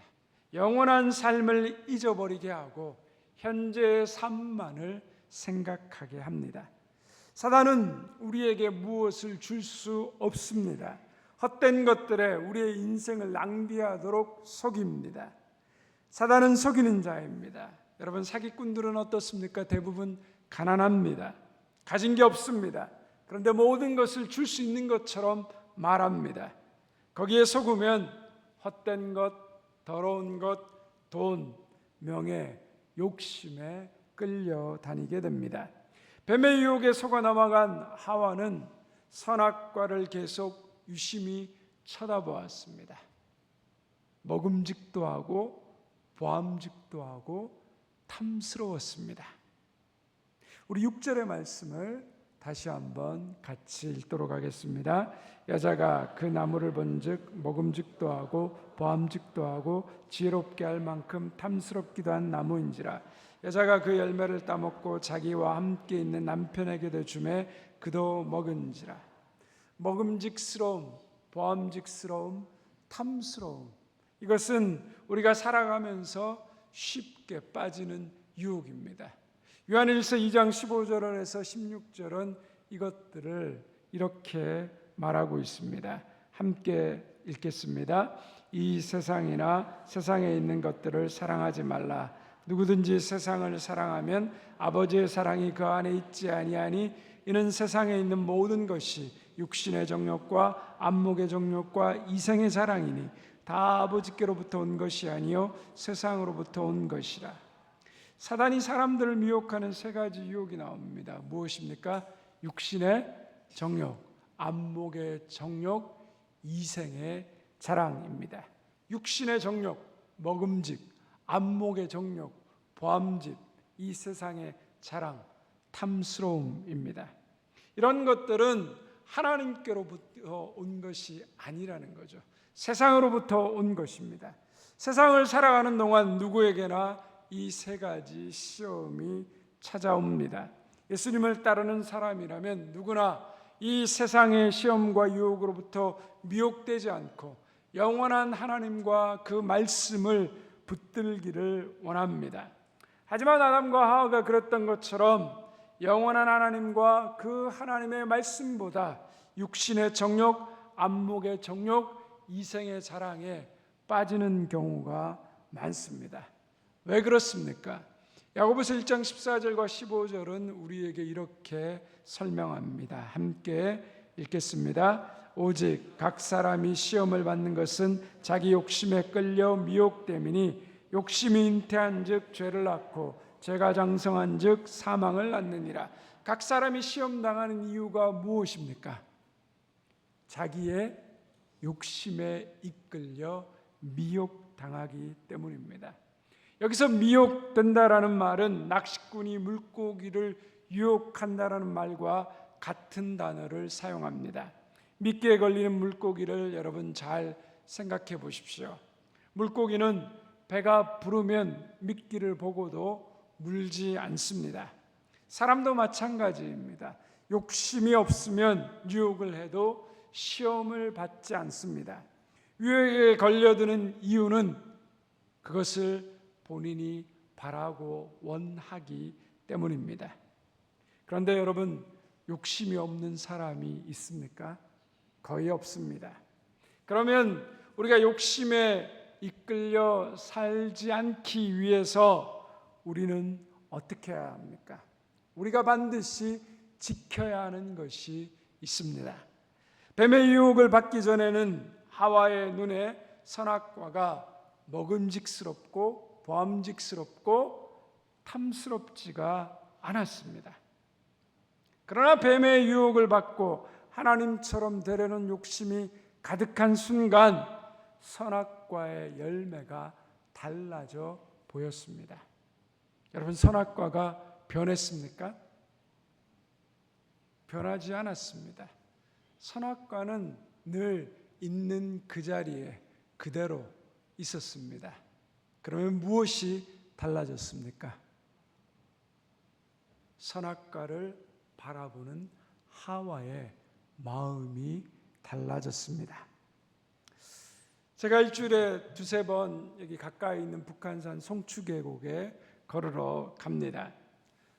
영원한 삶을 잊어버리게 하고 현재의 삶만을 생각하게 합니다. 사단은 우리에게 무엇을 줄 수 없습니다. 헛된 것들에 우리의 인생을 낭비하도록 속입니다. 사단은 속이는 자입니다. 여러분, 사기꾼들은 어떻습니까? 대부분 가난합니다. 가진 게 없습니다. 그런데 모든 것을 줄 수 있는 것처럼 말합니다. 거기에 속으면 헛된 것, 더러운 것, 돈, 명예, 욕심에 끌려다니게 됩니다. 뱀의 유혹에 속아 넘어간 하와는 선악과를 계속 유심히 쳐다보았습니다. 먹음직도 하고 보암직도 하고 탐스러웠습니다. 우리 6절의 말씀을 다시 한번 같이 읽도록 하겠습니다. 여자가 그 나무를 본즉 먹음직도 하고 보암직도 하고 지혜롭게 할 만큼 탐스럽기도 한 나무인지라. 여자가 그 열매를 따먹고 자기와 함께 있는 남편에게도 주매 그도 먹은지라. 먹음직스러움, 보암직스러움, 탐스러움, 이것은 우리가 살아가면서 쉽게 빠지는 유혹입니다. 요한일서 2장 15절에서 16절은 이것들을 이렇게 말하고 있습니다. 함께 읽겠습니다. 이 세상이나 세상에 있는 것들을 사랑하지 말라. 누구든지 세상을 사랑하면 아버지의 사랑이 그 안에 있지 아니하니 이는 세상에 있는 모든 것이 육신의 정욕과 안목의 정욕과 이생의 자랑이니 다 아버지께로부터 온 것이 아니요 세상으로부터 온 것이라. 사단이 사람들을 미혹하는 세 가지 유혹이 나옵니다. 무엇입니까? 육신의 정욕, 안목의 정욕, 이생의 자랑입니다. 육신의 정욕, 먹음직, 안목의 정욕, 보암직, 이 세상의 자랑, 탐스러움입니다. 이런 것들은 하나님께로부터 온 것이 아니라는 거죠. 세상으로부터 온 것입니다. 세상을 살아가는 동안 누구에게나 이 세 가지 시험이 찾아옵니다. 예수님을 따르는 사람이라면 누구나 이 세상의 시험과 유혹으로부터 미혹되지 않고 영원한 하나님과 그 말씀을 붙들기를 원합니다. 하지만 아담과 하와가 그랬던 것처럼 영원한 하나님과 그 하나님의 말씀보다 육신의 정욕, 안목의 정욕, 이생의 자랑에 빠지는 경우가 많습니다. 왜 그렇습니까? 야고보서 1장 14절과 15절은 우리에게 이렇게 설명합니다. 함께 읽겠습니다. 오직 각 사람이 시험을 받는 것은 자기 욕심에 끌려 미혹됨이니 욕심이 잉태한 즉 죄를 낳고 죄가 장성한 즉 사망을 낳느니라. 각 사람이 시험당하는 이유가 무엇입니까? 자기의 욕심에 이끌려 미혹당하기 때문입니다. 여기서 미혹된다라는 말은 낚시꾼이 물고기를 유혹한다라는 말과 같은 단어를 사용합니다. 미끼에 걸리는 물고기를 여러분 잘 생각해 보십시오. 물고기는 배가 부르면 미끼를 보고도 물지 않습니다. 사람도 마찬가지입니다. 욕심이 없으면 유혹을 해도 시험을 받지 않습니다. 유혹에 걸려드는 이유는 그것을 본인이 바라고 원하기 때문입니다. 그런데 여러분, 욕심이 없는 사람이 있습니까? 거의 없습니다. 그러면 우리가 욕심에 이끌려 살지 않기 위해서 우리는 어떻게 해야 합니까? 우리가 반드시 지켜야 하는 것이 있습니다. 뱀의 유혹을 받기 전에는 하와의 눈에 선악과가 먹음직스럽고 보암직스럽고 탐스럽지가 않았습니다. 그러나 뱀의 유혹을 받고 하나님처럼 되려는 욕심이 가득한 순간 선악과의 열매가 달라져 보였습니다. 여러분, 선악과가 변했습니까? 변하지 않았습니다. 선악과는 늘 있는 그 자리에 그대로 있었습니다. 그러면 무엇이 달라졌습니까? 선악과를 바라보는 하와의 마음이 달라졌습니다. 제가 일주일에 두세 번 여기 가까이 있는 북한산 송추계곡에 걸으러 갑니다.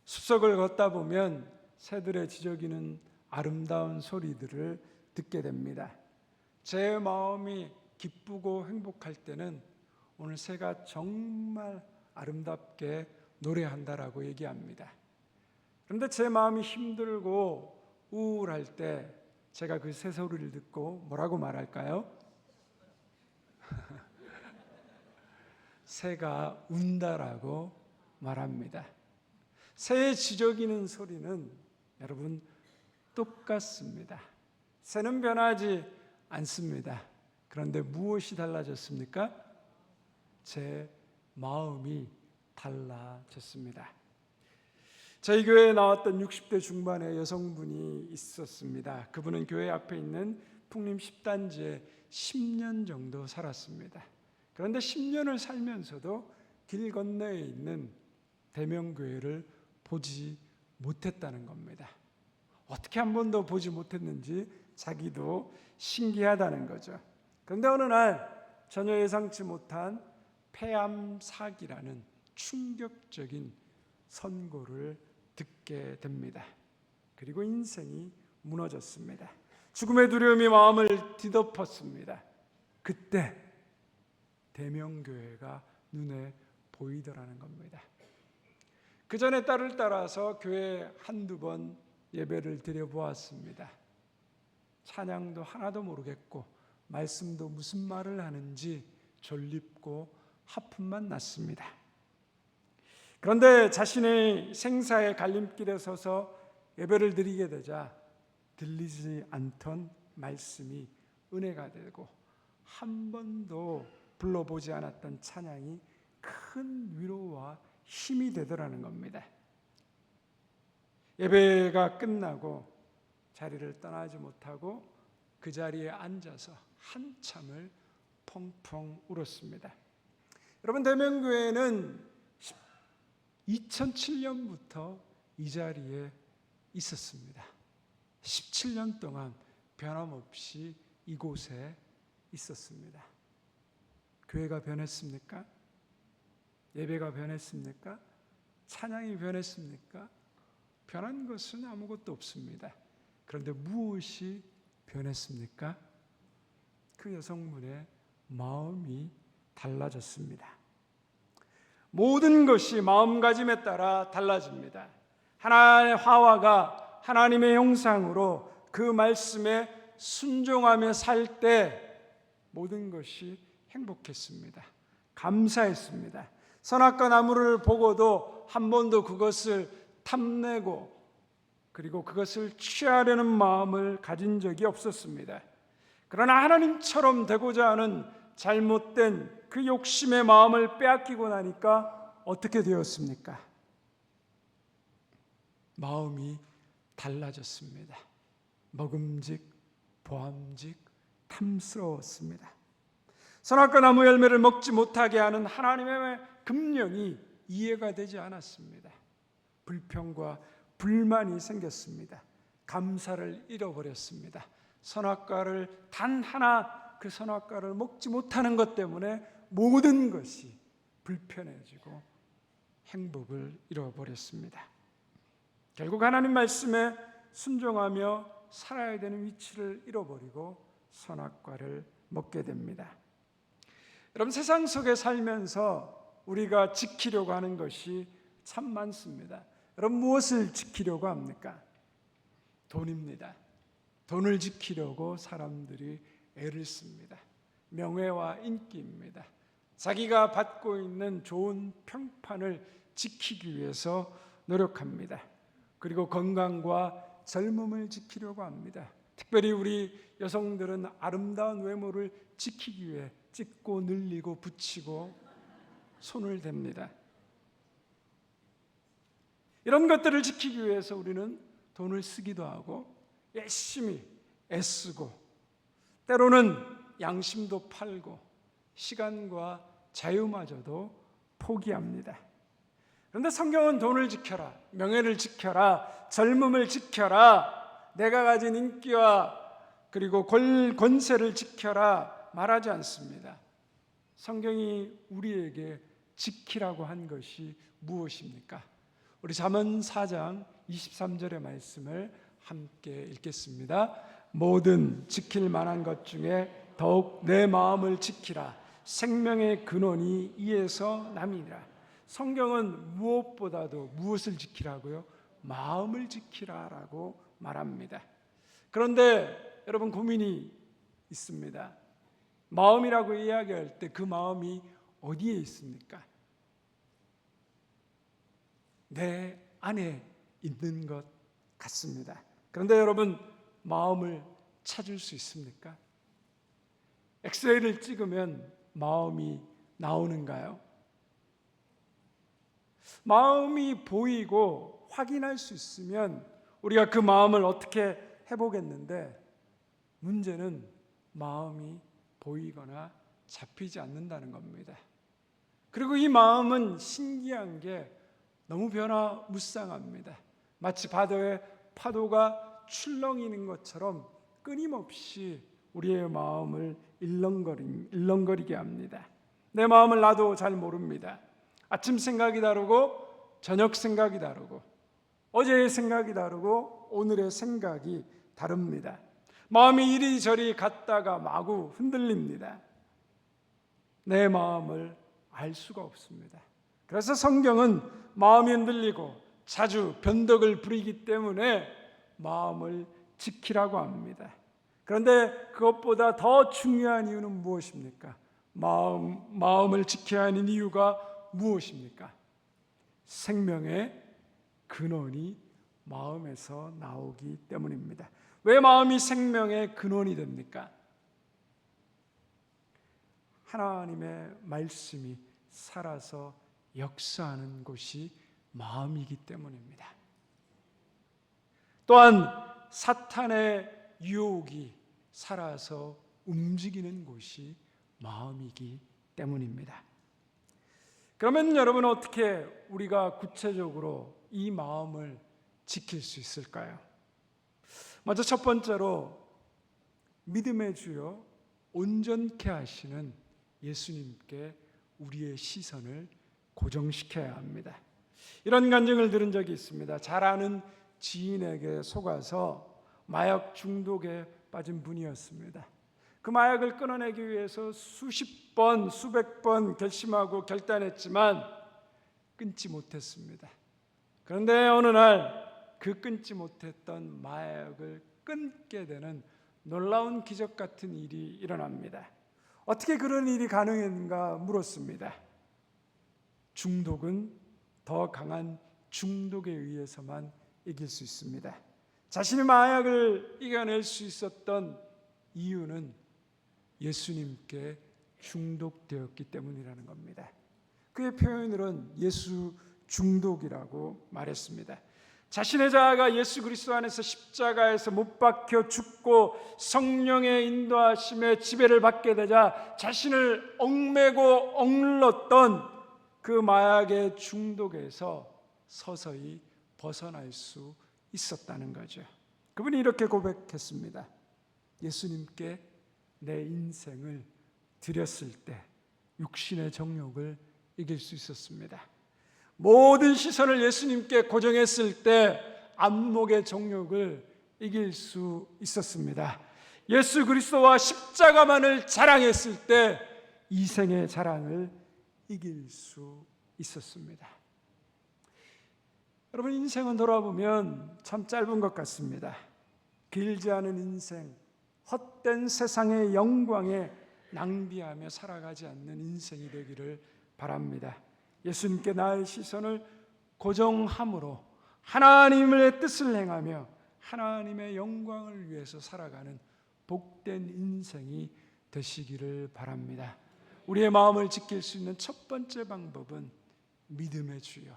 숲속을 걷다 보면 새들의 지저귀는 아름다운 소리들을 듣게 됩니다. 제 마음이 기쁘고 행복할 때는 오늘 새가 정말 아름답게 노래한다라고 얘기합니다. 그런데 제 마음이 힘들고 우울할 때 제가 그 새 소리를 듣고 뭐라고 말할까요? 새가 운다라고 말합니다. 새의 지저귀는 소리는 여러분 똑같습니다. 새는 변하지 않습니다. 그런데 무엇이 달라졌습니까? 제 마음이 달라졌습니다. 저희 교회에 나왔던 60대 중반의 여성분이 있었습니다. 그분은 교회 앞에 있는 풍림 10단지에 10년 정도 살았습니다. 그런데 10년을 살면서도 길 건너에 있는 대명교회를 보지 못했다는 겁니다. 어떻게 한 번도 보지 못했는지 자기도 신기하다는 거죠. 그런데 어느 날 전혀 예상치 못한 폐암사기라는 충격적인 선고를 듣게 됩니다. 그리고 인생이 무너졌습니다. 죽음의 두려움이 마음을 뒤덮었습니다. 그때 대명교회가 눈에 보이더라는 겁니다. 그 전에 딸을 따라서 교회에 한두 번 예배를 드려보았습니다. 찬양도 하나도 모르겠고 말씀도 무슨 말을 하는지 졸립고 하품만 났습니다. 그런데 자신의 생사의 갈림길에 서서 예배를 드리게 되자 들리지 않던 말씀이 은혜가 되고 한 번도 불러보지 않았던 찬양이 큰 위로와 힘이 되더라는 겁니다. 예배가 끝나고 자리를 떠나지 못하고 그 자리에 앉아서 한참을 펑펑 울었습니다. 여러분, 대명교회는 2007년부터 이 자리에 있었습니다. 17년 동안 변함없이 이곳에 있었습니다. 교회가 변했습니까? 예배가 변했습니까? 찬양이 변했습니까? 변한 것은 아무것도 없습니다. 그런데 무엇이 변했습니까? 그 여성분의 마음이 달라졌습니다. 모든 것이 마음가짐에 따라 달라집니다. 하나님의 하와가 하나님의 형상으로 그 말씀에 순종하며 살 때 모든 것이 행복했습니다. 감사했습니다. 선악과 나무를 보고도 한 번도 그것을 탐내고 그리고 그것을 취하려는 마음을 가진 적이 없었습니다. 그러나 하나님처럼 되고자 하는 잘못된 그 욕심의 마음을 빼앗기고 나니까 어떻게 되었습니까? 마음이 달라졌습니다. 먹음직, 보암직, 탐스러웠습니다. 선악과 나무 열매를 먹지 못하게 하는 하나님의 금령이 이해가 되지 않았습니다. 불평과 불만이 생겼습니다. 감사를 잃어버렸습니다. 선악과를 단 하나 그 선악과를 먹지 못하는 것 때문에 모든 것이 불편해지고 행복을 잃어버렸습니다. 결국 하나님 말씀에 순종하며 살아야 되는 위치를 잃어버리고 선악과를 먹게 됩니다. 여러분, 세상 속에 살면서 우리가 지키려고 하는 것이 참 많습니다. 여러분, 무엇을 지키려고 합니까? 돈입니다. 돈을 지키려고 사람들이 애를 씁니다. 명예와 인기입니다. 자기가 받고 있는 좋은 평판을 지키기 위해서 노력합니다. 그리고 건강과 젊음을 지키려고 합니다. 특별히 우리 여성들은 아름다운 외모를 지키기 위해 찢고 늘리고 붙이고 손을 댑니다. 이런 것들을 지키기 위해서 우리는 돈을 쓰기도 하고 열심히 애쓰고 때로는 양심도 팔고 시간과 자유마저도 포기합니다. 그런데 성경은 돈을 지켜라, 명예를 지켜라, 젊음을 지켜라, 내가 가진 인기와 그리고 권세를 지켜라 말하지 않습니다. 성경이 우리에게 지키라고 한 것이 무엇입니까? 우리 잠언 4장 23절의 말씀을 함께 읽겠습니다. 모든 지킬 만한 것 중에 더욱 내 마음을 지키라. 생명의 근원이 이에서 남이니라. 성경은 무엇보다도 무엇을 지키라고요? 마음을 지키라라고 말합니다. 그런데 여러분, 고민이 있습니다. 마음이라고 이야기할 때 그 마음이 어디에 있습니까? 내 안에 있는 것 같습니다. 그런데 여러분, 마음을 찾을 수 있습니까? 엑스레이를 찍으면 마음이 나오는가요? 마음이 보이고 확인할 수 있으면 우리가 그 마음을 어떻게 해보겠는데, 문제는 마음이 보이거나 잡히지 않는다는 겁니다. 그리고 이 마음은 신기한 게 너무 변화무쌍합니다. 마치 바다에 파도가 출렁이는 것처럼 끊임없이 우리의 마음을 일렁거리게 합니다. 내 마음을 나도 잘 모릅니다. 아침 생각이 다르고 저녁 생각이 다르고 어제의 생각이 다르고 오늘의 생각이 다릅니다. 마음이 이리저리 갔다가 마구 흔들립니다. 내 마음을 알 수가 없습니다. 그래서 성경은 마음이 흔들리고 자주 변덕을 부리기 때문에 마음을 지키라고 합니다. 그런데 그것보다 더 중요한 이유는 무엇입니까? 마음을 지켜야 하는 이유가 무엇입니까? 생명의 근원이 마음에서 나오기 때문입니다. 왜 마음이 생명의 근원이 됩니까? 하나님의 말씀이 살아서 역사하는 곳이 마음이기 때문입니다. 또한 사탄의 유혹이 살아서 움직이는 곳이 마음이기 때문입니다. 그러면 여러분, 어떻게 우리가 구체적으로 이 마음을 지킬 수 있을까요? 먼저 첫 번째로 믿음의 주요 온전케 하시는 예수님께 우리의 시선을 고정시켜야 합니다. 이런 간증을 들은 적이 있습니다. 잘 아는 지인에게 속아서 마약 중독에 빠진 분이었습니다. 그 마약을 끊어내기 위해서 수십 번, 수백 번 결심하고 결단했지만 끊지 못했습니다. 그런데 어느 날 그 끊지 못했던 마약을 끊게 되는 놀라운 기적 같은 일이 일어납니다. 어떻게 그런 일이 가능한가 물었습니다. 중독은 더 강한 중독에 의해서만 이길 수 있습니다. 자신이 마약을 이겨낼 수 있었던 이유는 예수님께 중독되었기 때문이라는 겁니다. 그의 표현으로는 예수 중독이라고 말했습니다. 자신의 자아가 예수 그리스도 안에서 십자가에서 못 박혀 죽고 성령의 인도하심에 지배를 받게 되자 자신을 얽매고 억눌렀던 그 마약의 중독에서 서서히 벗어날 수 있었다는 거죠. 그분이 이렇게 고백했습니다. 예수님께 내 인생을 드렸을 때 육신의 정욕을 이길 수 있었습니다. 모든 시선을 예수님께 고정했을 때 안목의 정욕을 이길 수 있었습니다. 예수 그리스도와 십자가만을 자랑했을 때 이생의 자랑을 이길 수 있었습니다. 여러분, 인생은 돌아보면 참 짧은 것 같습니다. 길지 않은 인생, 헛된 세상의 영광에 낭비하며 살아가지 않는 인생이 되기를 바랍니다. 예수님께 나의 시선을 고정함으로 하나님의 뜻을 행하며 하나님의 영광을 위해서 살아가는 복된 인생이 되시기를 바랍니다. 우리의 마음을 지킬 수 있는 첫 번째 방법은 믿음의 주여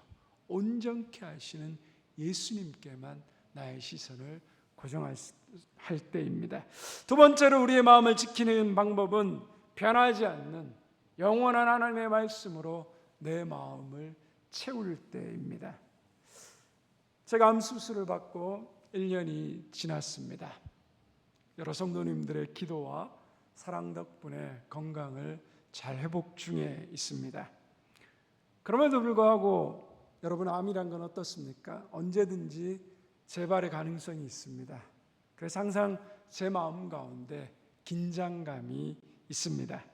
온전케 하시는 예수님께만 나의 시선을 고정할 때입니다. 두 번째로 우리의 마음을 지키는 방법은 변하지 않는 영원한 하나님의 말씀으로 내 마음을 채울 때입니다. 제가 암 수술을 받고 1년이 지났습니다. 여러 성도님들의 기도와 사랑 덕분에 건강을 잘 회복 중에 있습니다. 그럼에도 불구하고 여러분, 암이란 건 어떻습니까? 언제든지 재발의 가능성이 있습니다. 그래서 항상 제 마음 가운데 긴장감이 있습니다.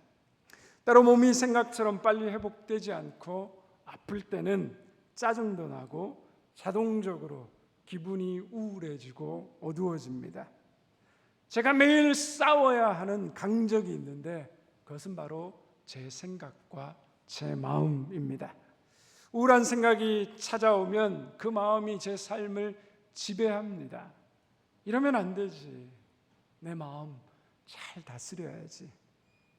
때로 몸이 생각처럼 빨리 회복되지 않고 아플 때는 짜증도 나고 자동적으로 기분이 우울해지고 어두워집니다. 제가 매일 싸워야 하는 강적이 있는데 그것은 바로 제 생각과 제 마음입니다. 우울한 생각이 찾아오면 그 마음이 제 삶을 지배합니다. 이러면 안 되지. 내 마음 잘 다스려야지.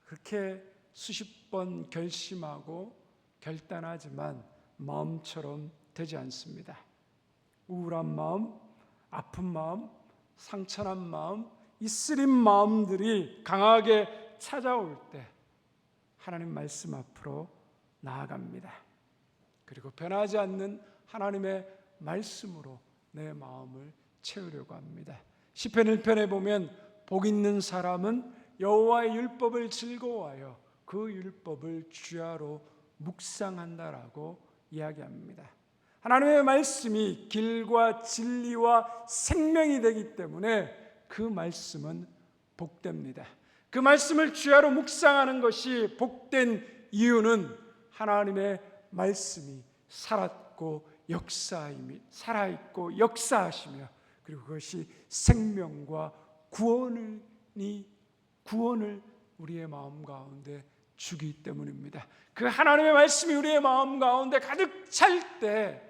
그렇게 수십 번 결심하고 결단하지만 마음처럼 되지 않습니다. 우울한 마음, 아픈 마음, 상처난 마음, 이 쓰린 마음들이 강하게 찾아올 때 하나님 말씀 앞으로 나아갑니다. 그리고 변하지 않는 하나님의 말씀으로 내 마음을 채우려고 합니다. 시편 1편에 보면 복 있는 사람은 여호와의 율법을 즐거워하여 그 율법을 주야로 묵상한다라고 이야기합니다. 하나님의 말씀이 길과 진리와 생명이 되기 때문에 그 말씀은 복됩니다. 그 말씀을 주야로 묵상하는 것이 복된 이유는 하나님의 말씀이 살아있고 역사하시며 그리고 그것이 생명과 구원을 우리의 마음 가운데 주기 때문입니다. 그 하나님의 말씀이 우리의 마음 가운데 가득 찰 때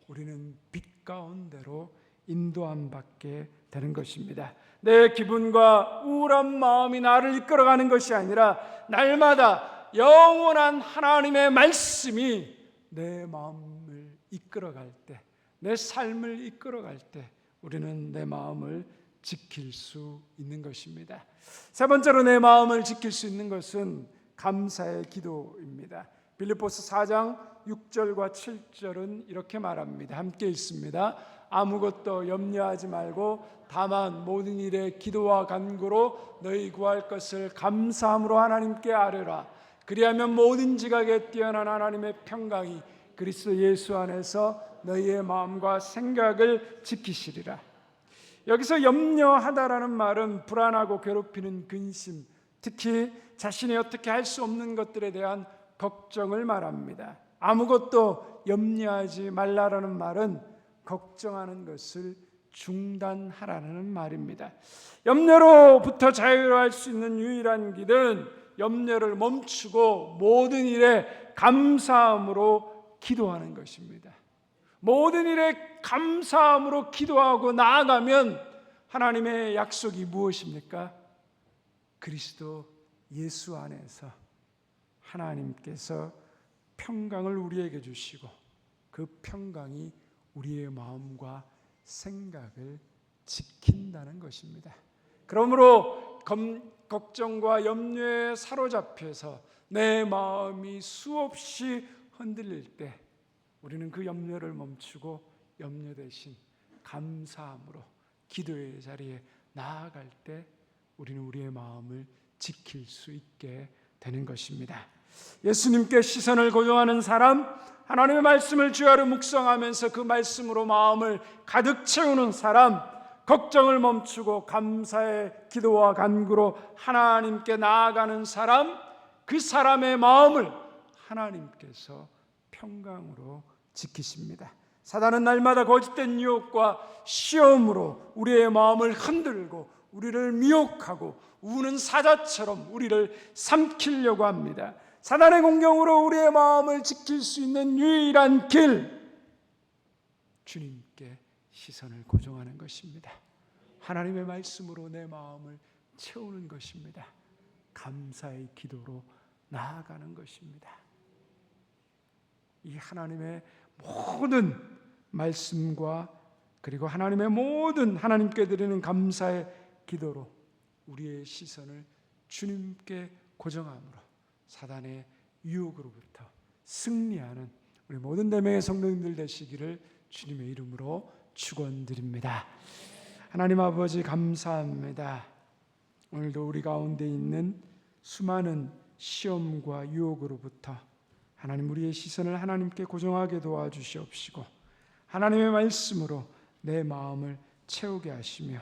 우리는 빛 가운데로 인도함 받게 되는 것입니다. 내 기분과 우울한 마음이 나를 이끌어가는 것이 아니라 날마다 영원한 하나님의 말씀이 내 마음을 이끌어갈 때, 내 삶을 이끌어갈 때 우리는 내 마음을 지킬 수 있는 것입니다. 세 번째로 내 마음을 지킬 수 있는 것은 감사의 기도입니다. 빌립보서 4장 6절과 7절은 이렇게 말합니다. 함께 읽습니다. 아무것도 염려하지 말고 다만 모든 일에 기도와 간구로 너희 구할 것을 감사함으로 하나님께 아뢰라. 그리하면 모든 지각에 뛰어난 하나님의 평강이 그리스도 예수 안에서 너희의 마음과 생각을 지키시리라. 여기서 염려하다라는 말은 불안하고 괴롭히는 근심, 특히 자신이 어떻게 할 수 없는 것들에 대한 걱정을 말합니다. 아무것도 염려하지 말라라는 말은 걱정하는 것을 중단하라는 말입니다. 염려로부터 자유로울 수 있는 유일한 길은 염려를 멈추고 모든 일에 감사함으로 기도하는 것입니다. 모든 일에 감사함으로 기도하고 나아가면 하나님의 약속이 무엇입니까? 그리스도 예수 안에서 하나님께서 평강을 우리에게 주시고 그 평강이 우리의 마음과 생각을 지킨다는 것입니다. 그러므로 걱정과 염려에 사로잡혀서 내 마음이 수없이 흔들릴 때 우리는 그 염려를 멈추고 염려 대신 감사함으로 기도의 자리에 나아갈 때 우리는 우리의 마음을 지킬 수 있게 되는 것입니다. 예수님께 시선을 고정하는 사람, 하나님의 말씀을 주야로 묵상하면서 그 말씀으로 마음을 가득 채우는 사람, 걱정을 멈추고 감사의 기도와 간구로 하나님께 나아가는 사람, 그 사람의 마음을 하나님께서 평강으로 지키십니다. 사단은 날마다 거짓된 유혹과 시험으로 우리의 마음을 흔들고 우리를 미혹하고 우는 사자처럼 우리를 삼키려고 합니다. 사단의 공격으로 우리의 마음을 지킬 수 있는 유일한 길, 주님께 시선을 고정하는 것입니다. 하나님의 말씀으로 내 마음을 채우는 것입니다. 감사의 기도로 나아가는 것입니다. 이 하나님의 모든 말씀과 그리고 하나님의 모든 하나님께 드리는 감사의 기도로 우리의 시선을 주님께 고정함으로 사단의 유혹으로부터 승리하는 우리 모든 대명의 성도님들 되시기를 주님의 이름으로 축원드립니다. 하나님 아버지 감사합니다. 오늘도 우리 가운데 있는 수많은 시험과 유혹으로부터 하나님 우리의 시선을 하나님께 고정하게 도와주시옵시고 하나님의 말씀으로 내 마음을 채우게 하시며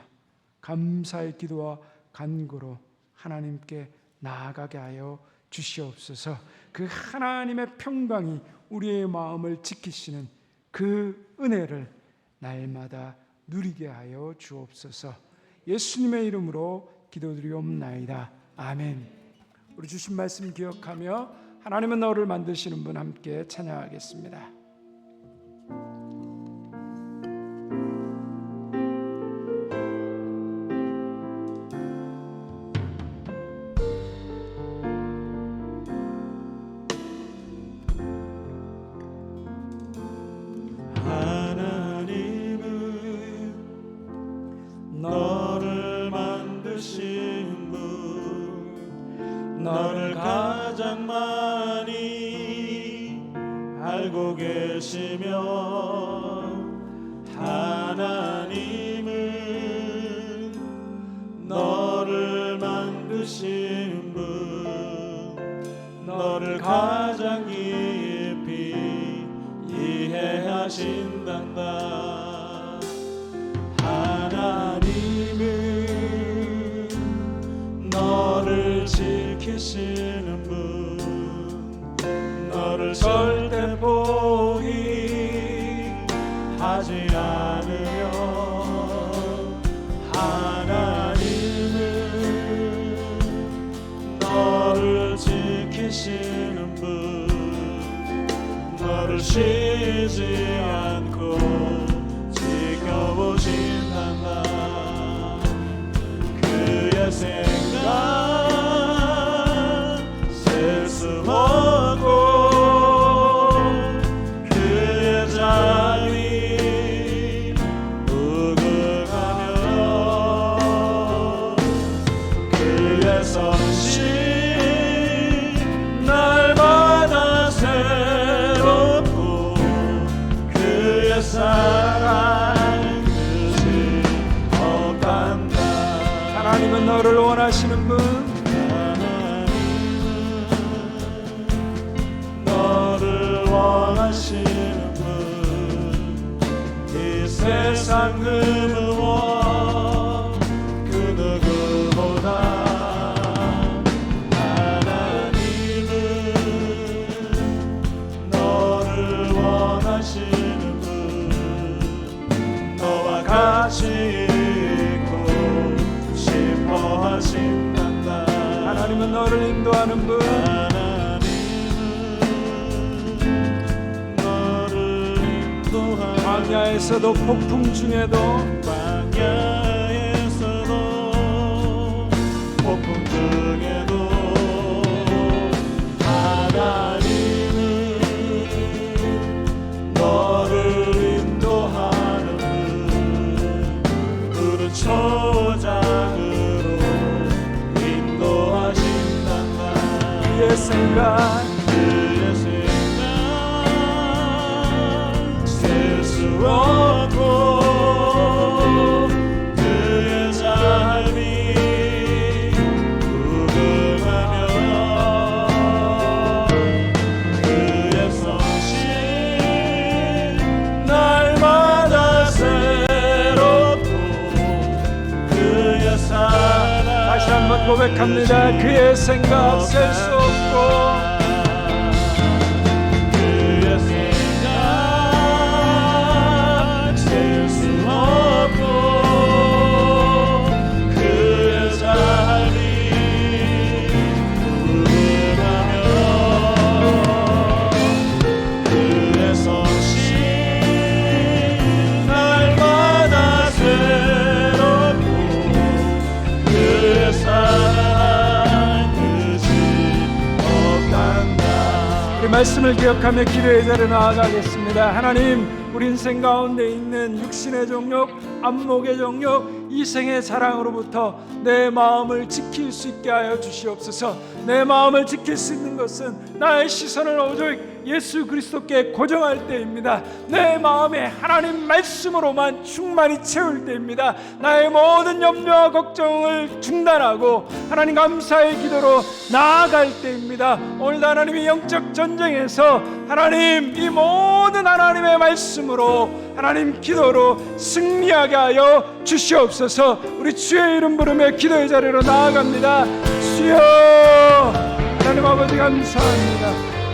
감사의 기도와 간구로 하나님께 나아가게 하여 주시옵소서. 그 하나님의 평강이 우리의 마음을 지키시는 그 은혜를 날마다 누리게 하여 주옵소서. 예수님의 이름으로 기도드리옵나이다. 아멘. 우리 주신 말씀 기억하며 하나님은 너를 만드시는 분 함께 찬양하겠습니다. 너를 만드신 분, 너를 가장 많이 알고 계시며 하나님은 너를 만드신 분, 너를 가장 깊이 이해하신단다. 하나님은 너를 지키시는 분, 너를 절대 포기하지 않으며 하나님은 너를 지키시는 분, 너를 쉬지 않고 지켜보신단다. 그의 생각 셀 수 없고 그의 자비 무궁하며 그의 선심 날마다 새롭고 그의 사랑 끝이 없단다. 하나님은 너를 원하시는 분, 너를 원하시는 분, 이 세상 그 무엇 그 누구보다 하나님은 너를 원하시는 분, 너와 같이 있고 싶어 하신단다. 하나님은 너를 인도하는 분, 광야에서도 폭풍 중에도 광야에서도 폭풍 중에도 하나님은 너를 인도하는 분, 푸른 초장으로 인도하신단다. 그의 생각 그의 생각 셀 수 없고 고백합니다. 그의 생각 셀 수 없고 그의 생각 셀 수 없고 그의 자리 무궁하며 그의 성실 날마다 새롭고 그의 사랑 끝이 없단다. 우리 말씀을 기억하며 기도의 자리에 나아가겠습니다. 하나님, 우리 인생 가운데 있는 육신의 정욕, 안목의 정욕, 이생의 사랑으로부터 내 마음을 지킬 수 있게 하여 주시옵소서. 내 마음을 지킬 수 있는 것은 나의 시선을 오직 예수 그리스도께 고정할 때입니다. 내 마음에 하나님 말씀으로만 충만히 채울 때입니다. 나의 모든 염려와 걱정을 중단하고 하나님 감사의 기도로 나아갈 때입니다. 오늘도 하나님이 영적 전쟁에서 하나님 이 모든 하나님의 말씀으로 하나님 기도로 승리하게 하여 주시옵소서. 우리 주의 이름 부르며 기도의 자리로 나아갑니다. 주여, 하나님 아버지 감사합니다.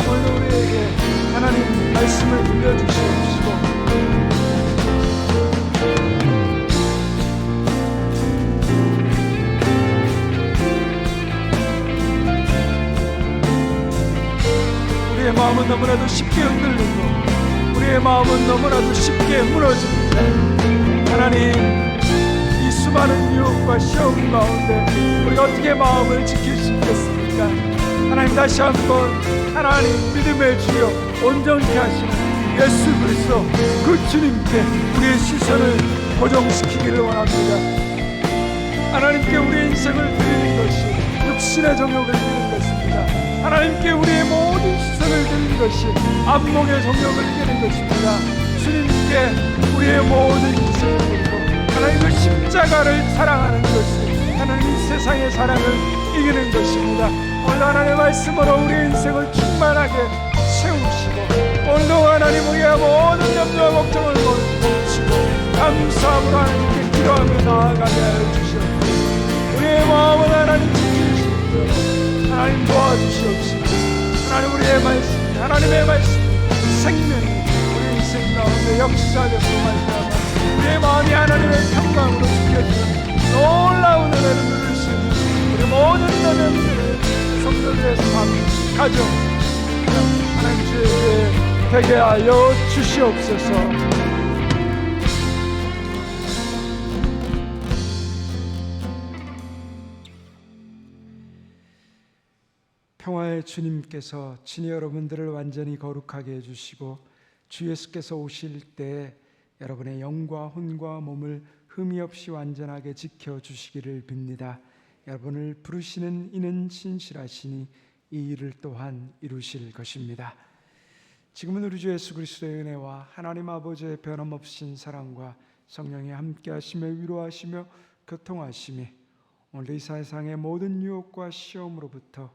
오늘 우리에게 하나님 말씀을 들려주시옵시고 우리의 마음은 너무나도 쉽게 흔들리고 우리의 마음은 너무나도 쉽게 무너집니다. 하나님, 이 수많은 유혹과 시험 가운데 우리가 어떻게 마음을 지킬 수 있겠습니까? 하나님, 다시 한번 하나님 믿음의 주여 온전케 하시는 예수 그리스도 그 주님께 우리의 시선을 고정시키기를 원합니다. 하나님께 우리의 인생을 드리는 것이 육신의 정욕을 드리는 것입니다. 하나님께 우리의 모든 시선을 드리는 것이 안목의 정욕을 드리는 것입니다. 주님께 우리의 모든 인생을 드리고 하나님 그 십자가를 사랑하는 것이 하나님 세상의 사랑을 이기는 것입니다. 오늘 하나님의 말씀으로 우리의 인생을 충만하게 채우시고 오늘도 하나님 우리의 모든 염려와 걱정을 멈추고 감사함으로 하나님께 기도하며 나아가게 하여 주시옵소서. 우리의 마음을 하나님 지키시옵소서. 하나님 도와주시옵소서. 하나님 우리의 말씀, 하나님의 말씀 생명이 우리 인생 가운데 역사하셔서 말씀하며 우리의 마음이 하나님의 평강으로 지켜지는 놀라운 은혜를 누릴 수 있는 우리 모든 자녀들의 성도들의 삶, 가정 하나님 주에게 되게 하여 주시옵소서. 평화의 주님께서 친히 여러분들을 완전히 거룩하게 해주시고 주 예수께서 오실 때 여러분의 영과 혼과 몸을 흠이 없이 완전하게 지켜주시기를 빕니다. 여러분을 부르시는 이는 신실하시니 이 일을 또한 이루실 것입니다. 지금은 우리 주 예수 그리스도의 은혜와 하나님 아버지의 변함없으신 사랑과 성령이 함께하시며 위로하시며 교통하심이 오늘 이 세상의 모든 유혹과 시험으로부터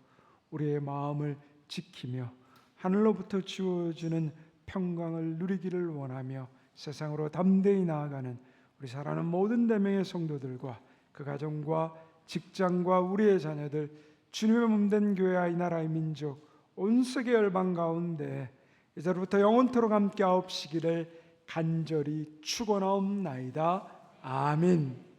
우리의 마음을 지키며 하늘로부터 주어지는 평강을 누리기를 원하며 세상으로 담대히 나아가는 우리 사랑하는 모든 대명의 성도들과 그 가정과 직장과 우리의 자녀들, 주님의 몸된 교회와 이 나라의 민족, 온 세계 열방 가운데 이제부터 영원토록 함께 하옵시기를 간절히 축원하옵나이다. 아멘.